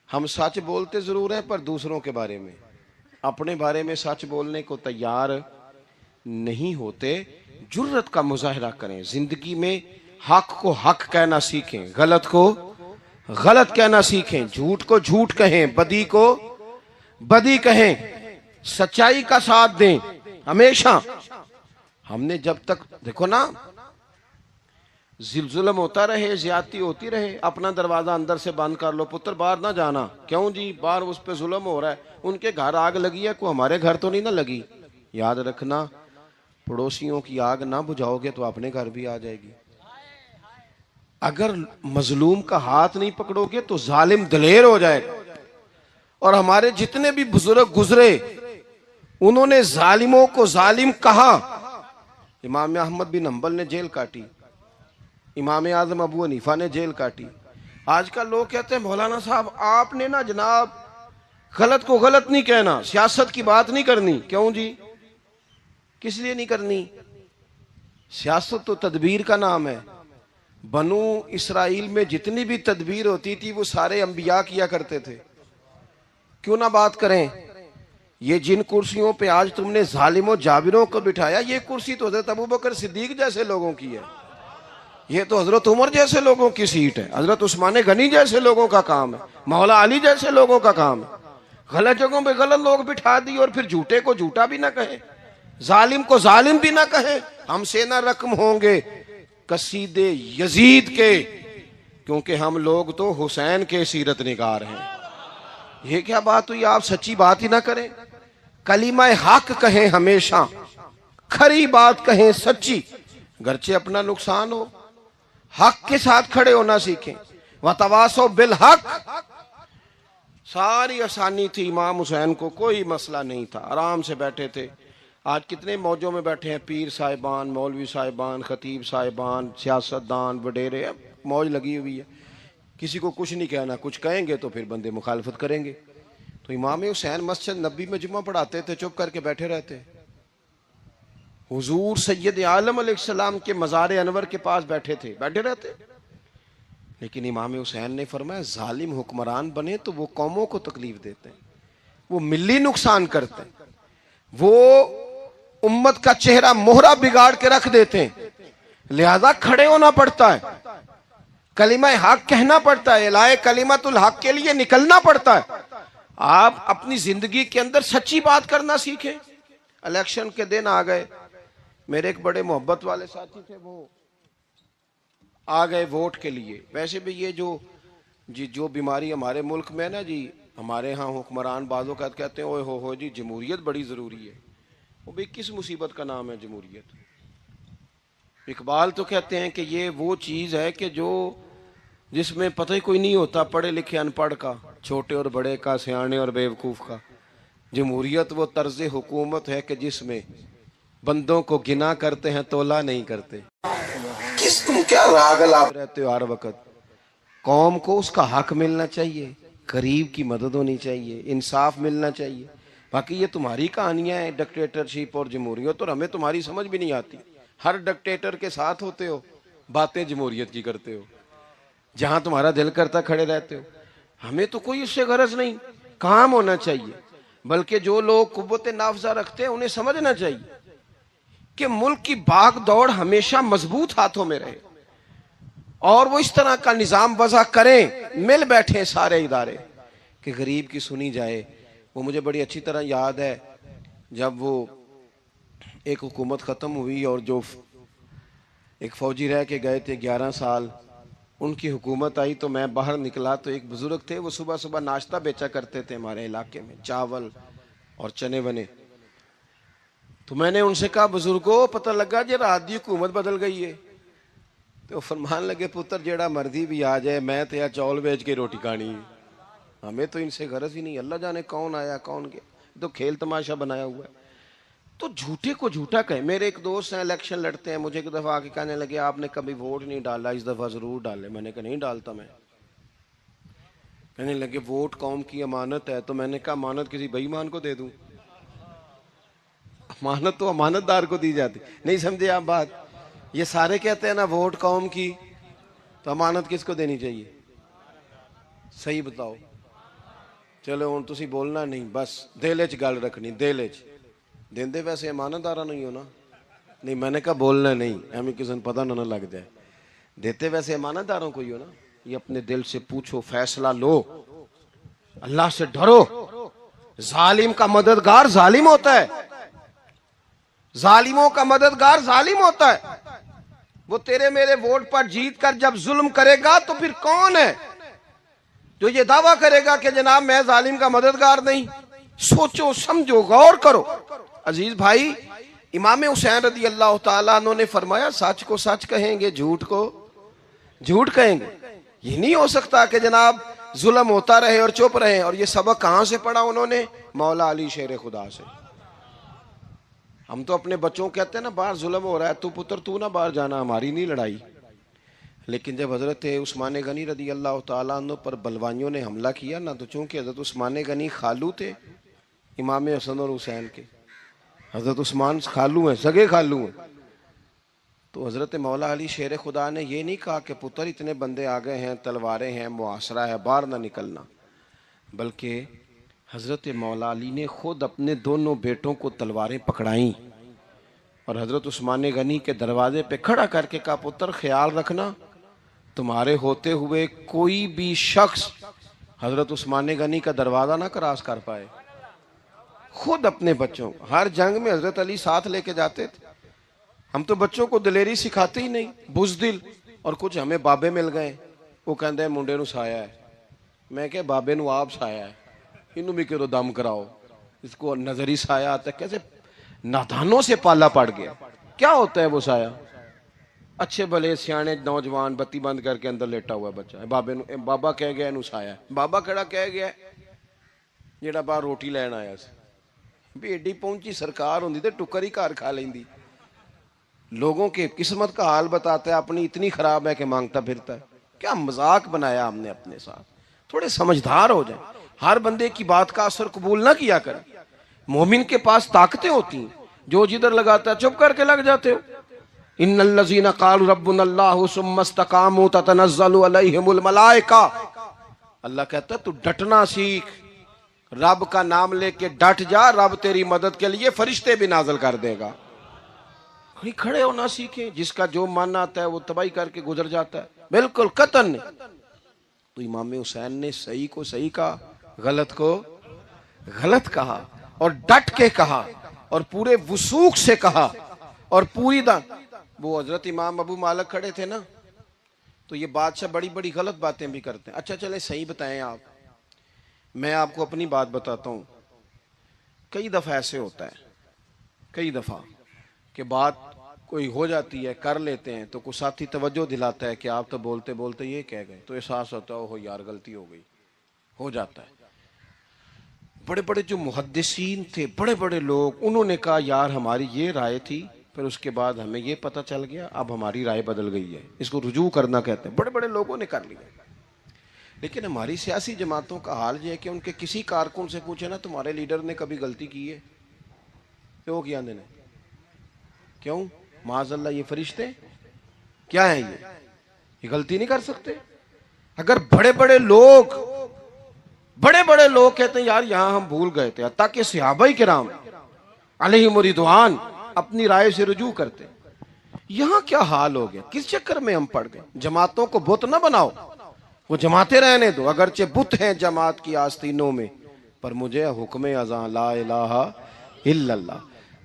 ہم سچ بولتے ضرور ہیں، پر دوسروں کے بارے میں، اپنے بارے میں سچ بولنے کو تیار نہیں ہوتے۔ جرت کا مظاہرہ کریں، زندگی میں حق کو حق کہنا سیکھیں، غلط کو غلط کہنا سیکھیں، جھوٹ کو جھوٹ کہیں، بدی کو بدی کہیں، سچائی کا ساتھ دیں ہمیشہ۔ ہم نے جب تک دیکھو نا، ظلم ہوتا رہے، زیادتی ہوتی رہے، اپنا دروازہ اندر سے بند کر لو، پتر باہر نہ جانا، کیوں جی باہر اس پہ ظلم ہو رہا ہے، ان کے گھر آگ لگی ہے، کوئی ہمارے گھر تو نہیں نہ لگی۔ یاد رکھنا، پڑوسیوں کی آگ نہ بجھاؤ گے تو اپنے گھر بھی آ جائے گی۔ اگر مظلوم کا ہاتھ نہیں پکڑو گے تو ظالم دلیر ہو جائے گا۔ اور ہمارے جتنے بھی بزرگ گزرے، انہوں نے ظالموں کو ظالم کہا۔ امام احمد بن حنبل نے جیل کاٹی، امام اعظم ابو حنیفہ نے جیل کاٹی۔ آج کل لوگ کہتے ہیں مولانا صاحب آپ نے نا جناب غلط کو غلط نہیں کہنا، سیاست کی بات نہیں کرنی۔ کیوں جی؟ کس لیے نہیں کرنی؟ سیاست تو تدبیر کا نام ہے۔ بنو اسرائیل میں جتنی بھی تدبیر ہوتی تھی وہ سارے انبیاء کیا کرتے تھے، کیوں نہ بات کریں؟ یہ جن کرسیوں پہ آج تم نے ظالموں جابروں کو بٹھایا، یہ کرسی تو حضرت ابوبکر صدیق جیسے لوگوں کی ہے، یہ تو حضرت عمر جیسے لوگوں کی سیٹ ہے، حضرت عثمان غنی جیسے لوگوں کا کام ہے، مولا علی جیسے لوگوں کا کام ہے۔ غلط جگہوں پہ غلط لوگ بٹھا دی، اور پھر جھوٹے کو جھوٹا بھی نہ کہیں، ظالم کو ظالم بھی نہ کہیں۔ ہم سے نہ رقم ہوں گے قصید یزید کے، کیونکہ ہم لوگ تو حسین کے سیرت نگار ہیں۔ یہ کیا بات ہوئی؟ آپ سچی بات ہی نہ کریں، کلمہ حق کہیں، ہمیشہ کھری بات کہیں، سچی، گرچہ اپنا نقصان ہو، حق کے ساتھ کھڑے ہونا سیکھیں۔ وَتَوَاصَوْا بِالْحَقِّ، ساری آسانی تھی، امام حسین کو کوئی مسئلہ نہیں تھا، آرام سے بیٹھے تھے۔ آج کتنے موجوں میں بیٹھے ہیں، پیر صاحبان، مولوی صاحبان، خطیب صاحبان، سیاستدان، وڈیرے، موج لگی ہوئی ہے، کسی کو کچھ نہیں کہنا، کچھ کہیں گے تو پھر بندے مخالفت کریں گے۔ تو امام حسین مسجد نبی میں جمعہ پڑھاتے تھے، چپ کر کے بیٹھے رہتے۔ حضور سید عالم علیہ السلام کے مزار انور کے پاس بیٹھے تھے، بیٹھے رہتے۔ لیکن امام حسین نے فرمایا ظالم حکمران بنے تو وہ قوموں کو تکلیف دیتے ہیں، وہ ملی نقصان کرتے ہیں، وہ امت کا چہرہ مہرہ بگاڑ کے رکھ دیتے ہیں، لہذا کھڑے ہونا پڑتا ہے، کلمہ حق کہنا پڑتا ہے، الہے کلمت الحق کے لیے نکلنا پڑتا ہے۔ آپ اپنی زندگی کے اندر سچی بات کرنا سیکھیں۔ الیکشن کے دن آ گئے، میرے ایک بڑے محبت والے ساتھی تھے، وہ آ گئے ووٹ کے لیے۔ ویسے بھی یہ جو بیماری ہمارے ملک میں نا جی، ہمارے ہاں حکمران بعض اوقات کہتے ہیں اوے ہو جی جمہوریت بڑی ضروری ہے۔ وہ بھی کس مصیبت کا نام ہے جمہوریت؟ اقبال تو کہتے ہیں کہ یہ وہ چیز ہے کہ جس میں پتہ ہی کوئی نہیں ہوتا، پڑھے لکھے ان پڑھ کا، چھوٹے اور بڑے کا، سیانے اور بیوقوف کا۔ جمہوریت وہ طرز حکومت ہے کہ جس میں بندوں کو گنا کرتے ہیں، تولا نہیں کرتے۔ کس تم کیا راگل آپ رہتے ہو ہر وقت؟ قوم کو اس کا حق ملنا چاہیے، غریب کی مدد ہونی چاہیے، انصاف ملنا چاہیے۔ باقی یہ تمہاری کہانیاں ہیں ڈکٹیٹرشپ اور جمہوریت، اور ہمیں تمہاری سمجھ بھی نہیں آتی۔ ہر ڈکٹیٹر کے ساتھ ہوتے ہو، باتیں جمہوریت کی کرتے ہو، جہاں تمہارا دل کرتا کھڑے رہتے ہو۔ ہمیں تو کوئی اس سے غرض نہیں، کام ہونا چاہیے۔ بلکہ جو لوگ قوت نافذہ رکھتے ہیں انہیں سمجھنا چاہیے کہ ملک کی بھاگ دوڑ ہمیشہ مضبوط ہاتھوں میں رہے، اور وہ اس طرح کا نظام وضع کریں، مل بیٹھیں سارے ادارے کہ غریب کی سنی جائے۔ وہ مجھے بڑی اچھی طرح یاد ہے، جب وہ ایک حکومت ختم ہوئی اور جو ایک فوجی رہ کے گئے تھے 11 سال، ان کی حکومت آئی تو میں باہر نکلا تو ایک بزرگ تھے، وہ صبح صبح ناشتہ بیچا کرتے تھے ہمارے علاقے میں، چاول اور چنے بنے۔ تو میں نے ان سے کہا بزرگوں پتہ لگا جی رات دی حکومت بدل گئی ہے. تو فرمان لگے پتر جیڑا مرضی بھی آ جائے میں تو چول بیچ کے روٹی کھانی، ہمیں تو ان سے غرض ہی نہیں. اللہ جانے کون آیا کون گیا، تو کھیل تماشا بنایا ہوا ہے. تو جھوٹے کو جھوٹا کہیں. میرے ایک دوست ہیں الیکشن لڑتے ہیں، مجھے ایک دفعہ آ کے کہنے لگے آپ نے کبھی ووٹ نہیں ڈالا، اس دفعہ ضرور ڈالے. میں نے کہا نہیں ڈالتا میں. کہنے لگے ووٹ قوم کی امانت ہے. تو میں نے کہا امانت کسی بے ایمان کو دے دوں؟ امانت تو امانت دار کو دی جاتی. نہیں سمجھے آپ بات؟ یہ سارے کہتے ہیں نا ووٹ قوم کی، تو امانت کس کو دینی چاہیے؟ صحیح بتاؤ. چلو ہوں تسی بولنا نہیں، بس دل وچ گل رکھنی، دل وچ. دیندے ویسے امانت دارا نہیں ہونا. نہیں میں نے کہا بولنا نہیں، ایویں کسی نے پتہ نہ لگ جائے. دیتے ویسے امانت داروں کو ہی ہو نا. یہ اپنے دل سے پوچھو، فیصلہ لو، اللہ سے ڈرو. ظالم کا مددگار ظالم ہوتا ہے، ظالموں کا مددگار ظالم ہوتا ہے. وہ تیرے میرے ووٹ پر جیت کر جب ظلم کرے گا تو پھر کون ہے جو یہ دعویٰ کرے گا کہ جناب میں ظالم کا مددگار نہیں؟ سوچو سمجھو غور کرو. عزیز بھائی، امام حسین رضی اللہ تعالیٰ عنہ نے فرمایا سچ کو سچ کہیں گے، جھوٹ کو جھوٹ کہیں گے. یہ نہیں ہو سکتا کہ جناب ظلم ہوتا رہے اور چپ رہے. اور یہ سبق کہاں سے پڑھا انہوں نے؟ مولا علی شیر خدا سے. ہم تو اپنے بچوں کو کہتے ہیں نا باہر ظلم ہو رہا ہے تو پتر تو نہ باہر جانا، ہماری نہیں لڑائی. لیکن جب حضرت عثمان غنی رضی اللہ تعالیٰ عنہ پر بلوائیوں نے حملہ کیا نا، تو چونکہ حضرت عثمان غنی خالو تھے امام حسن اور حسین کے، حضرت عثمان خالو ہیں، سگے خالو ہیں. تو حضرت مولا علی شیر خدا نے یہ نہیں کہا کہ پتر اتنے بندے آ گئے ہیں، تلواریں ہیں، محاصرہ ہے، باہر نہ نکلنا. بلکہ حضرت مولا علی نے خود اپنے دونوں بیٹوں کو تلواریں پکڑائیں اور حضرت عثمان غنی کے دروازے پہ کھڑا کر کے کہا پتر خیال رکھنا تمہارے ہوتے ہوئے کوئی بھی شخص حضرت عثمان غنی کا دروازہ نہ کراس کر پائے. خود اپنے بچوں، ہر جنگ میں حضرت علی ساتھ لے کے جاتے تھے. ہم تو بچوں کو دلیری سکھاتے ہی نہیں، بزدل. اور کچھ ہمیں بابے مل گئے، وہ کہندے ہیں منڈے نو سایا ہے. میں کہ بابے نو آپ سایا ہے، انہوں بھی کرو دم کراؤ. اس کو نظری سایہ آتا ہے. کیسے نادانوں سے پالا پڑ گیا. کیا ہوتا ہے وہ سایہ؟ اچھے بھلے سیانے نوجوان بتی بند کر کے اندر لیٹا ہوا بچہ ہے، بابا کہہ گیا انہوں سایا ہے. بابا کہڑا کہہ گیا جیڑا باہر روٹی لین آیا سی. بھی ایڈی پہنچی سرکار ہوندی تے ٹکر ہی گھر کھا لیندی. لوگوں کے قسمت کا حال بتاتا ہے، اپنی اتنی خراب ہے کہ مانگتا پھرتا ہے. کیا مذاق بنایا ہم نے اپنے ساتھ. تھوڑے سمجھدار ہو جائیں. ہر بندے کی بات کا اثر قبول نہ کیا کریں. مومن کے پاس طاقتیں ہوتی ہیں، جو جدھر لگاتا ہے چپ کر کے لگ جاتے ہو. ان الذین قالوا ربنا اللہ ثم استقاموا تتنزل علیہم الملائکہ. اللہ کہتا ہے تو ڈٹنا سیکھ، رب کا نام لے کے ڈٹ جا، رب تیری مدد کے لیے فرشتے بھی نازل کر دے گا. کہیں کھڑے ہونا سیکھیں. جس کا جو من آتا ہے وہ تباہی کر کے گزر جاتا ہے. بالکل قطعاً نہیں. تو امام حسین نے صحیح کو صحیح کہا، غلط کو غلط کہا، اور ڈٹ کے کہا، اور پورے وثوق سے کہا، اور پوری وہ حضرت امام ابو مالک کھڑے تھے نا، تو یہ بادشاہ بڑی بڑی غلط باتیں بھی کرتے ہیں. اچھا چلیں صحیح بتائیں آپ. میں آپ کو اپنی بات بتاتا ہوں. کئی دفعہ ایسے ہوتا ہے، کئی دفعہ کہ بات کوئی ہو جاتی ہے، کر لیتے ہیں، تو کوئی ساتھی توجہ دلاتا ہے کہ آپ تو بولتے بولتے یہ کہہ گئے، تو احساس ہوتا ہے اوہ یار غلطی ہو گئی. ہو جاتا ہے. بڑے بڑے جو محدثین تھے، بڑے بڑے لوگ، انہوں نے کہا یار ہماری یہ رائے تھی، پھر اس کے بعد ہمیں یہ پتہ چل گیا، اب ہماری رائے بدل گئی ہے. اس کو رجوع کرنا کہتے ہیں. بڑے بڑے لوگوں نے کر لیا. لیکن ہماری سیاسی جماعتوں کا حال یہ ہے کہ ان کے کسی کارکن سے پوچھے نا تمہارے لیڈر نے کبھی غلطی کی ہے؟ تو کیا دینے؟ کیوں؟ معاذ اللہ یہ فرشتے کیا ہیں؟ یہ غلطی نہیں کر سکتے. اگر بڑے بڑے لوگ کہتے ہیں یار یہاں ہم بھول گئے تھے، حتیٰ کہ صحابہ کرام علیہم رضوان اپنی رائے سے رجوع کرتے. یہاں کیا حال ہو گیا؟ کس چکر میں ہم پڑ گئے؟ جماعتوں کو بت نہ بناؤ، وہ جماعتیں رہنے دو. اگرچہ بت ہیں جماعت کی آستینوں میں، پر مجھے حکم اذاں لا الہ الا اللہ.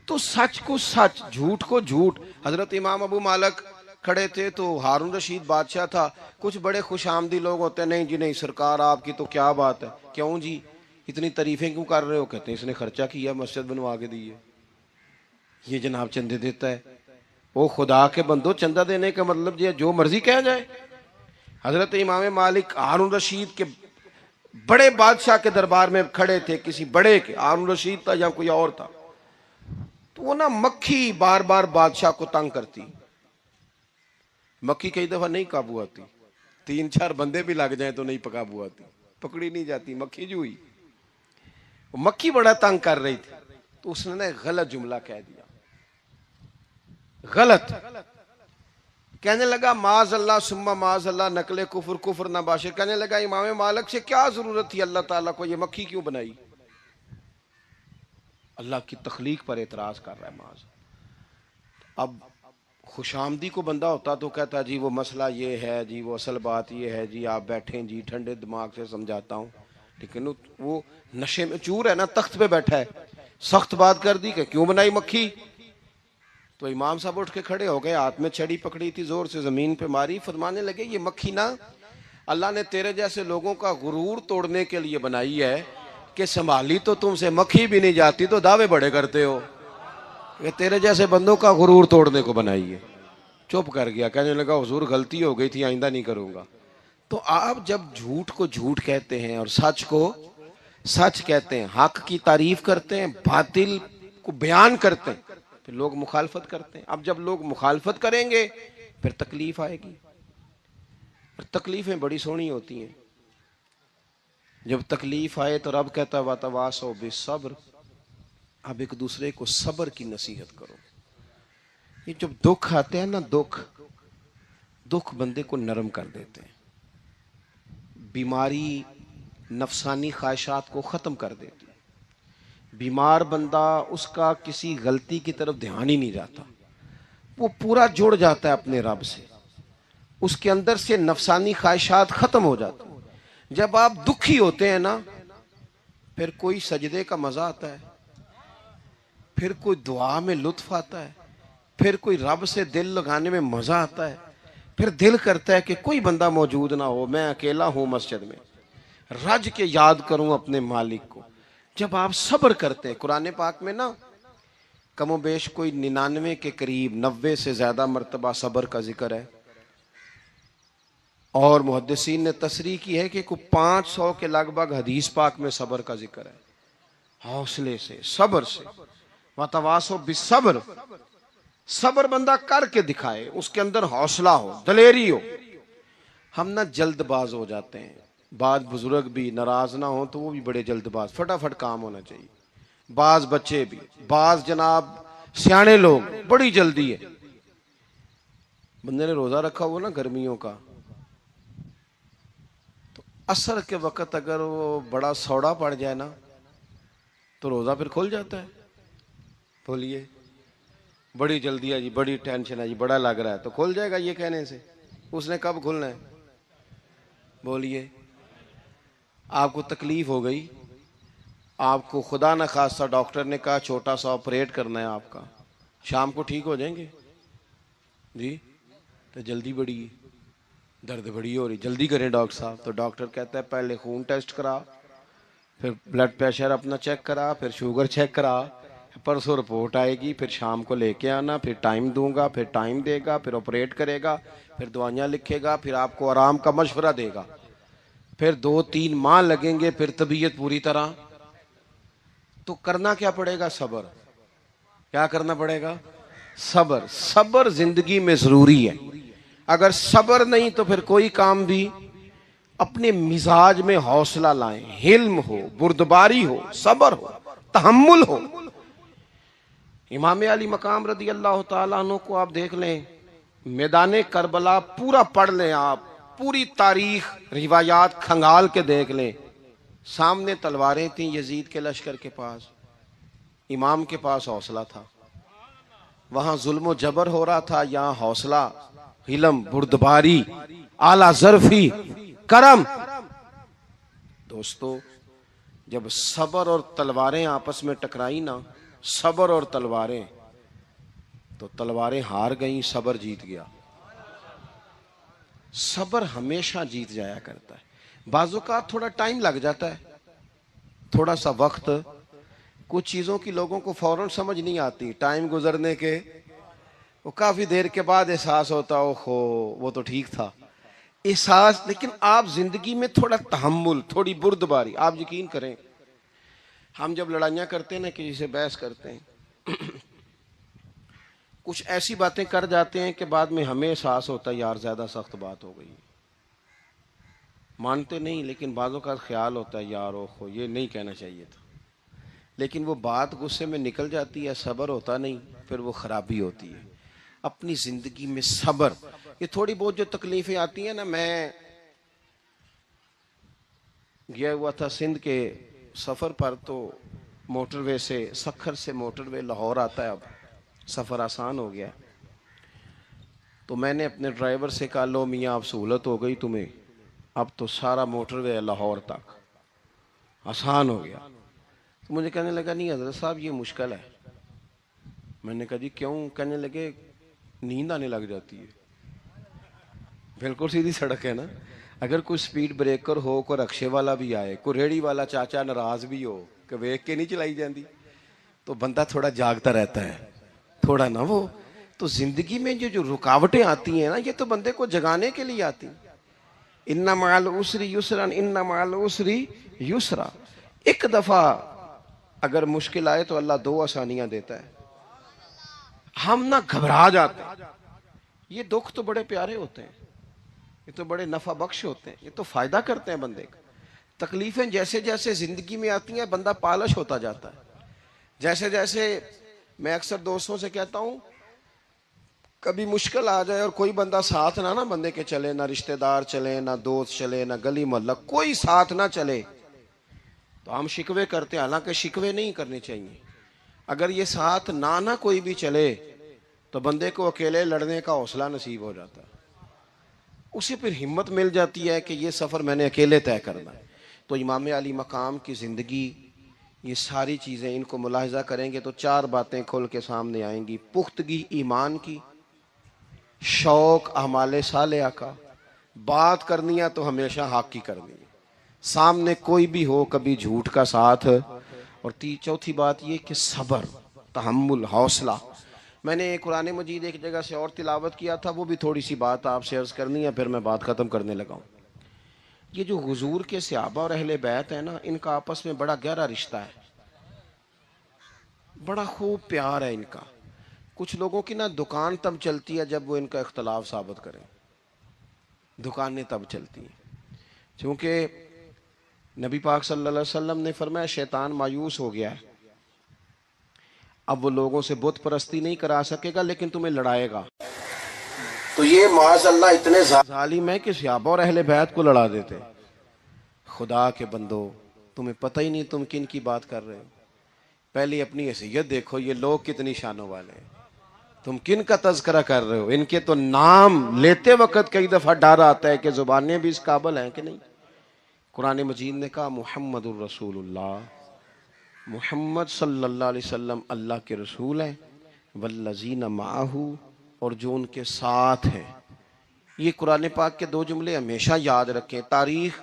تو سچ کو سچ، جھوٹ کو جھوٹ. حضرت امام ابو مالک کھڑے تھے تو ہارون رشید بادشاہ تھا. کچھ بڑے خوش آمدی لوگ ہوتے ہیں، نہیں جی نہیں سرکار آپ کی تو کیا بات ہے. کیوں جی اتنی تعریفیں کیوں کر رہے ہو؟ کہتے ہیں اس نے خرچہ کیا، مسجد بنوا کے دی ہے. یہ جناب چندے دیتا ہے. وہ خدا کے بندو، چندہ دینے کا مطلب یہ جو مرضی کہا جائے. حضرت امام مالک ہارون رشید کے بڑے بادشاہ کے دربار میں کھڑے تھے، کسی بڑے کے، ہارون رشید تھا یا کوئی اور تھا، تو وہ نا مکھی بار بار بادشاہ کو تنگ کرتی. مکھی کئی دفعہ نہیں قابو آتی، 3-4 بندے بھی لگ جائیں تو نہیں قابو آتی، پکڑی نہیں جاتی، مکھی جو ہوئی. مکھی بڑا تنگ کر رہی تھی، تو اس نے نا ایک غلط جملہ کہہ دیا. غلط کہنے لگا معاذ اللہ ثم معاذ اللہ، نقل کفر کفر نہ باشے. کہنے لگا امام مالک سے کیا ضرورت تھی اللہ تعالیٰ کو یہ مکھی کیوں بنائی؟ اللہ کی تخلیق پر اعتراض کر رہا ہے معاذ. اب خوش آمدی کو بندہ ہوتا تو کہتا جی وہ مسئلہ یہ ہے جی، وہ اصل بات یہ ہے جی، آپ بیٹھیں جی، ٹھنڈے دماغ سے سمجھاتا ہوں. لیکن وہ نشے میں چور ہے نا، تخت پہ بیٹھا ہے، سخت بات کر دی کہ کیوں بنائی مکھی. تو امام صاحب اٹھ کے کھڑے ہو گئے، ہاتھ میں چھڑی پکڑی تھی، زور سے زمین پہ ماری، فرمانے لگے یہ مکھی نا اللہ نے تیرے جیسے لوگوں کا غرور توڑنے کے لیے بنائی ہے کہ سنبھالی تو تم سے مکھی بھی نہیں جاتی تو دعوے بڑے کرتے ہو کہ تیرے جیسے بندوں کا غرور توڑنے کو بنائی ہے. چپ کر گیا، کہنے لگا حضور غلطی ہو گئی تھی، آئندہ نہیں کروں گا. تو آپ جب جھوٹ کو جھوٹ کہتے ہیں اور سچ کو سچ کہتے ہیں، حق کی تعریف کرتے ہیں، باطل کو بیان کرتے ہیں، پھر لوگ مخالفت کرتے ہیں. اب جب لوگ مخالفت کریں گے پھر تکلیف آئے گی، اور تکلیفیں بڑی سونی ہوتی ہیں. جب تکلیف آئے تو رب کہتا ہے وَتَوَاصَوْا بِالصَّبْرِ، اب ایک دوسرے کو صبر کی نصیحت کرو. یہ جب دکھ آتے ہیں نا، دکھ بندے کو نرم کر دیتے ہیں، بیماری نفسانی خواہشات کو ختم کر دیتی ہے. بیمار بندہ، اس کا کسی غلطی کی طرف دھیان ہی نہیں جاتا، وہ پورا جڑ جاتا ہے اپنے رب سے، اس کے اندر سے نفسانی خواہشات ختم ہو جاتی. جب آپ دکھی ہوتے ہیں نا، پھر کوئی سجدے کا مزہ آتا ہے، پھر کوئی دعا میں لطف آتا ہے، پھر کوئی رب سے دل لگانے میں مزہ آتا ہے، پھر دل کرتا ہے کہ کوئی بندہ موجود نہ ہو، میں اکیلا ہوں مسجد میں، رج کے یاد کروں اپنے مالک کو. جب آپ صبر کرتے ہیں، قرآن پاک میں نا کم و بیش کوئی 99 کے قریب، 90 سے زیادہ مرتبہ صبر کا ذکر ہے، اور محدثین نے تصریح کی ہے کہ کوئی 500 کے لگ بھگ حدیث پاک میں صبر کا ذکر ہے. حوصلے سے، صبر سے، وَتَوَاصَوْا بِالصَّبْرِ، صبر بندہ کر کے دکھائے، اس کے اندر حوصلہ ہو، دلیری ہو. ہم نا جلد باز ہو جاتے ہیں، بعض بزرگ بھی ناراض نہ ہوں تو وہ بھی بڑے جلد باز، فٹافٹ کام ہونا چاہیے. بعض بچے بھی، بعض جناب سیانے لوگ، بڑی جلدی ہے. بندے نے روزہ رکھا ہوا نا گرمیوں کا، تو عصر کے وقت اگر وہ بڑا سوڑا پڑ جائے نا تو روزہ پھر کھل جاتا ہے. بولیے بڑی جلدی ہے جی، بڑی ٹینشن ہے جی، بڑا لگ رہا ہے، تو کھل جائے گا یہ کہنے سے. اس نے کب کھلنا ہے؟ بولیے آپ کو تکلیف ہو گئی، آپ کو خدا نہ خواستہ ڈاکٹر نے کہا چھوٹا سا آپریٹ کرنا ہے آپ کا، شام کو ٹھیک ہو جائیں گے جی؟ تو جلدی بڑی ہے، درد بڑی ہو رہی، جلدی کریں ڈاکٹر صاحب. تو ڈاکٹر کہتا ہے پہلے خون ٹیسٹ کرا، پھر بلڈ پریشر اپنا چیک کرا، پھر شوگر چیک کرا، پرسوں رپورٹ آئے گی، پھر شام کو لے کے آنا، پھر ٹائم دوں گا، پھر ٹائم دے گا، پھر آپریٹ کرے گا، پھر دوائیاں لکھے گا، پھر آپ کو آرام کا مشورہ دے گا، پھر 2-3 ماہ لگیں گے، پھر طبیعت پوری طرح. تو کرنا کیا پڑے گا؟ صبر. کیا کرنا پڑے گا؟ صبر. صبر زندگی میں ضروری ہے. اگر صبر نہیں تو پھر کوئی کام بھی. اپنے مزاج میں حوصلہ لائیں، حلم ہو، بردباری ہو، صبر ہو، تحمل ہو. امام علی مقام رضی اللہ تعالیٰ عنہ کو آپ دیکھ لیں، میدان کربلا پورا پڑھ لیں، آپ پوری تاریخ روایات کھنگال کے دیکھ لیں. سامنے تلواریں تھیں یزید کے لشکر کے پاس، امام کے پاس حوصلہ تھا. وہاں ظلم و جبر ہو رہا تھا، یہاں حوصلہ، حلم، بردباری، اعلیٰ ظرفی، کرم. دوستو جب صبر اور تلواریں آپس میں ٹکرائی نا، صبر اور تلواریں، تو تلواریں ہار گئیں، صبر جیت گیا. صبر ہمیشہ جیت جایا کرتا ہے. بعض اوقات تھوڑا ٹائم لگ جاتا ہے، تھوڑا سا وقت کچھ چیزوں کی لوگوں کو فوراً سمجھ نہیں آتی، ٹائم گزرنے کے وہ کافی دیر کے بعد احساس ہوتا اوہو وہ تو ٹھیک تھا احساس. لیکن آپ زندگی میں تھوڑا تحمل، تھوڑی بردباری. آپ یقین کریں ہم جب لڑائیاں کرتے ہیں نا، کسی سے بحث کرتے ہیں، کچھ ایسی باتیں کر جاتے ہیں کہ بعد میں ہمیں احساس ہوتا ہے یار زیادہ سخت بات ہو گئی. مانتے نہیں لیکن بعضوں کا خیال ہوتا ہے یار اوہو یہ نہیں کہنا چاہیے تھا. لیکن وہ بات غصے میں نکل جاتی ہے، صبر ہوتا نہیں، پھر وہ خرابی ہوتی ہے. اپنی زندگی میں صبر. یہ تھوڑی بہت جو تکلیفیں آتی ہیں نا، میں گیا ہوا تھا سندھ کے سفر پر، تو موٹر وے سے، سکھر سے موٹر وے لاہور آتا ہے، اب سفر آسان ہو گیا. تو میں نے اپنے ڈرائیور سے کہا لو میاں اب سہولت ہو گئی تمہیں، اب تو سارا موٹر وے لاہور تک آسان ہو گیا. تو مجھے کہنے لگا نہیں حضرت صاحب یہ مشکل ہے. میں نے کہا جی کیوں؟ کہنے لگے نیند آنے لگ جاتی ہے. بالکل سیدھی سڑک ہے نا، اگر کوئی سپیڈ بریکر ہو، کوئی رکشے والا بھی آئے، کوئی ریڑھی والا چاچا ناراض بھی ہو کہ ویک کے نہیں چلائی جاندی، تو بندہ تھوڑا جاگتا رہتا ہے تھوڑا نا. وہ تو زندگی میں جو رکاوٹیں آتی ہیں نا، یہ تو بندے کو جگانے کے لیے آتی. ان مع العسر یسرا ان مع العسر یسرا. ایک دفعہ اگر مشکل آئے تو اللہ دو آسانیاں دیتا ہے. ہم نہ گھبرا جاتے ہیں. یہ دکھ تو بڑے پیارے ہوتے ہیں، یہ تو بڑے نفع بخش ہوتے ہیں، یہ تو فائدہ کرتے ہیں بندے کا. تکلیفیں جیسے جیسے زندگی میں آتی ہیں بندہ پالش ہوتا جاتا ہے. جیسے جیسے میں اکثر دوستوں سے کہتا ہوں کبھی مشکل آ جائے اور کوئی بندہ ساتھ نہ بندے کے چلے، نہ رشتہ دار چلے، نہ دوست چلے، نہ گلی محلہ کوئی ساتھ نہ چلے، تو ہم شکوے کرتے ہیں. حالانکہ شکوے نہیں کرنے چاہیے. اگر یہ ساتھ نہ کوئی بھی چلے تو بندے کو اکیلے لڑنے کا حوصلہ نصیب ہو جاتا ہے، اسے پھر ہمت مل جاتی ہے کہ یہ سفر میں نے اکیلے طے کرنا ہے. تو امام علی مقام کی زندگی، یہ ساری چیزیں ان کو ملاحظہ کریں گے تو چار باتیں کھل کے سامنے آئیں گی. پختگی ایمان کی، شوق اعمال صالحہ کا، بات کرنی ہے تو ہمیشہ حق کی کرنی ہے، سامنے کوئی بھی ہو کبھی جھوٹ کا ساتھ. اور چوتھی بات یہ کہ صبر، تحمل، حوصلہ. میں نے قرآن مجید ایک جگہ سے اور تلاوت کیا تھا، وہ بھی تھوڑی سی بات آپ سے عرض کرنی ہے، پھر میں بات ختم کرنے لگا ہوں. یہ جو حضور کے صحابہ اور اہل بیت ہیں نا، ان کا آپس میں بڑا گہرا رشتہ ہے، بڑا خوب پیار ہے ان کا. کچھ لوگوں کی نا دکان تب چلتی ہے جب وہ ان کا اختلاف ثابت کریں، دکانیں تب چلتی ہیں. چونکہ نبی پاک صلی اللہ علیہ وسلم نے فرمایا شیطان مایوس ہو گیا ہے، اب وہ لوگوں سے بت پرستی نہیں کرا سکے گا لیکن تمہیں لڑائے گا. تو یہ معاذ اللہ اتنے ظالم ہے کہ صحابہ اور اہل بیت کو لڑا دیتے. خدا کے بندو تمہیں پتہ ہی نہیں تم کن کی بات کر رہے ہو. پہلے اپنی حیثیت دیکھو، یہ لوگ کتنی شانوں والے ہیں، تم کن کا تذکرہ کر رہے ہو. ان کے تو نام لیتے وقت کئی دفعہ ڈر آتا ہے کہ زبانیں بھی اس قابل ہیں کہ نہیں. قرآن مجید نے کہا محمد الرسول اللہ، محمد صلی اللہ علیہ وسلم اللہ کے رسول ہیں، والذین معہ، اور جو ان کے ساتھ ہیں. یہ قرآن پاک کے دو جملے ہمیشہ یاد رکھیں، تاریخ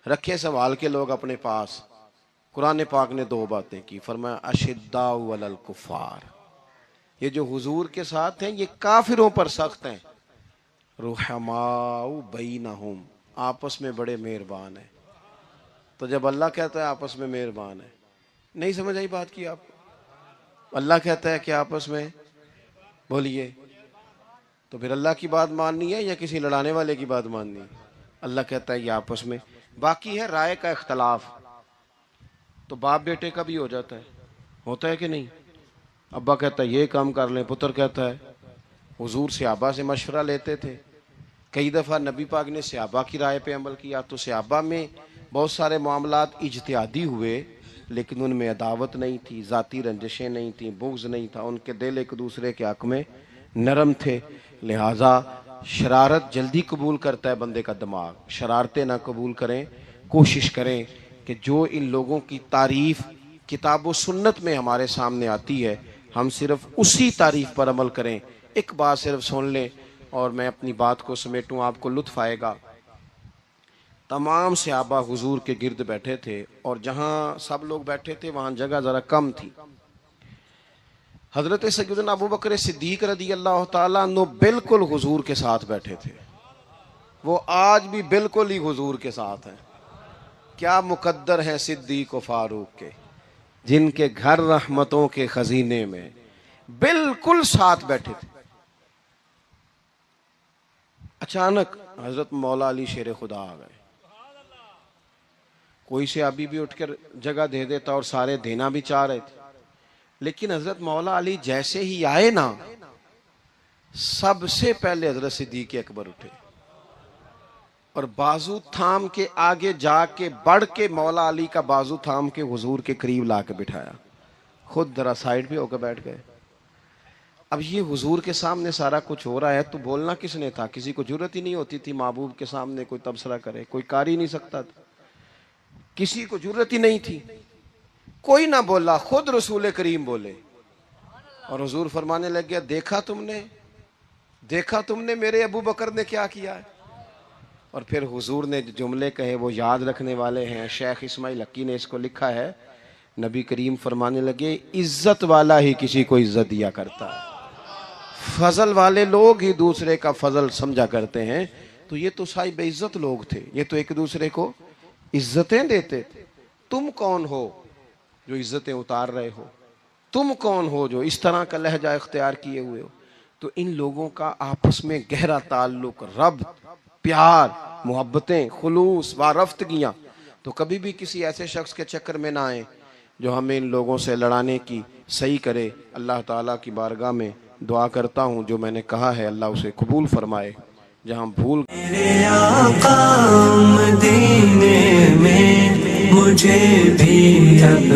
رکھیں سنبھال کے لوگ اپنے پاس. قرآن پاک نے دو باتیں کی، فرمایا اشداء علی الکفار، یہ جو حضور کے ساتھ ہیں یہ کافروں پر سخت ہیں، رحماء بینہم، آپس میں بڑے مہربان ہیں. تو جب اللہ کہتا ہے آپس میں مہربان ہے، نہیں سمجھ آئی بات کی آپ کو؟ اللہ کہتا ہے کہ آپس میں بولیے، تو پھر اللہ کی بات ماننی ہے یا کسی لڑانے والے کی بات ماننی ہے؟ اللہ کہتا ہے یہ آپس میں. باقی ہے رائے کا اختلاف، تو باپ بیٹے کا بھی ہو جاتا ہے، ہوتا ہے کہ نہیں؟ ابا کہتا ہے یہ کام کر لیں، پتر کہتا ہے. حضور صحابہ سے مشورہ لیتے تھے، کئی دفعہ نبی پاک نے صحابہ کی رائے پہ عمل کیا. تو صحابہ میں بہت سارے معاملات اجتہادی ہوئے لیکن ان میں عداوت نہیں تھی، ذاتی رنجشیں نہیں تھیں، بغض نہیں تھا، ان کے دل ایک دوسرے کے حق میں نرم تھے. لہٰذا شرارت جلدی قبول کرتا ہے بندے کا دماغ، شرارتیں نہ قبول کریں. کوشش کریں کہ جو ان لوگوں کی تعریف کتاب و سنت میں ہمارے سامنے آتی ہے ہم صرف اسی تعریف پر عمل کریں. ایک بات صرف سن لیں اور میں اپنی بات کو سمیٹوں، آپ کو لطف آئے گا. تمام صحابہ حضور کے گرد بیٹھے تھے، اور جہاں سب لوگ بیٹھے تھے وہاں جگہ ذرا کم تھی۔ حضرت سیدنا ابو بکر صدیق رضی اللہ تعالیٰ عنہ بالکل حضور کے ساتھ بیٹھے تھے، وہ آج بھی بالکل ہی حضور کے ساتھ ہیں۔ کیا مقدر ہیں صدیق و فاروق کے، جن کے گھر رحمتوں کے خزینے میں بالکل ساتھ بیٹھے تھے۔ اچانک حضرت مولا علی شیر خدا آ گئے۔ کوئی سے ابھی بھی اٹھ کر جگہ دے دیتا اور سارے دینا بھی چاہ رہے تھے، لیکن حضرت مولا علی جیسے ہی آئے نا، سب سے پہلے حضرت صدیق اکبر اٹھے اور بازو تھام کے آگے جا کے بڑھ کے مولا علی کا بازو تھام کے حضور کے قریب لا کے بٹھایا، خود ذرا سائیڈ پہ ہو کے بیٹھ گئے۔ اب یہ حضور کے سامنے سارا کچھ ہو رہا ہے تو بولنا کس نے تھا؟ کسی کو ضرورت ہی نہیں ہوتی تھی محبوب کے سامنے کوئی تبصرہ کرے، کوئی کر ہی نہیں سکتا تھا، کسی کو ضرورت ہی نہیں تھی، کوئی نہ بولا، خود رسول کریم بولے اور حضور فرمانے لگ گیا، دیکھا تم نے میرے ابو بکر نے کیا کیا ہے؟ اور پھر حضور نے جو جملے کہے وہ یاد رکھنے والے ہیں، شیخ اسماعیل حقی نے اس کو لکھا ہے، نبی کریم فرمانے لگے، عزت والا ہی کسی کو عزت دیا کرتا ہے، فضل والے لوگ ہی دوسرے کا فضل سمجھا کرتے ہیں۔ تو یہ تو صاحب عزت لوگ تھے، یہ تو ایک دوسرے کو عزتیں دیتے تھے۔ تم کون ہو جو عزتیں اتار رہے ہو؟ تم کون ہو جو اس طرح کا لہجہ اختیار کیے ہوئے ہو؟ تو ان لوگوں کا آپس میں گہرا تعلق، رب، پیار، محبتیں، خلوص، وارفتگیاں، تو کبھی بھی کسی ایسے شخص کے چکر میں نہ آئیں جو ہمیں ان لوگوں سے لڑانے کی صحیح کرے۔ اللہ تعالیٰ کی بارگاہ میں دعا کرتا ہوں جو میں نے کہا ہے اللہ اسے قبول فرمائے، جہاں بھول میرے آقا مدینے میں مجھے بھی اب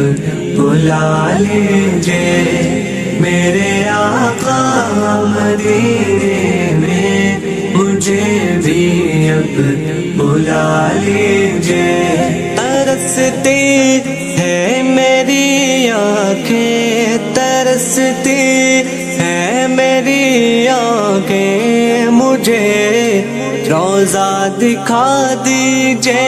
بلا لیجئے، میرے آقا مدینے میں مجھے بھی اب بلا لیجئے۔ ترستی ہے میری آنکھیں، ترستی ہے میری آنکھیں، مجھے روضہ دکھا دیجئے۔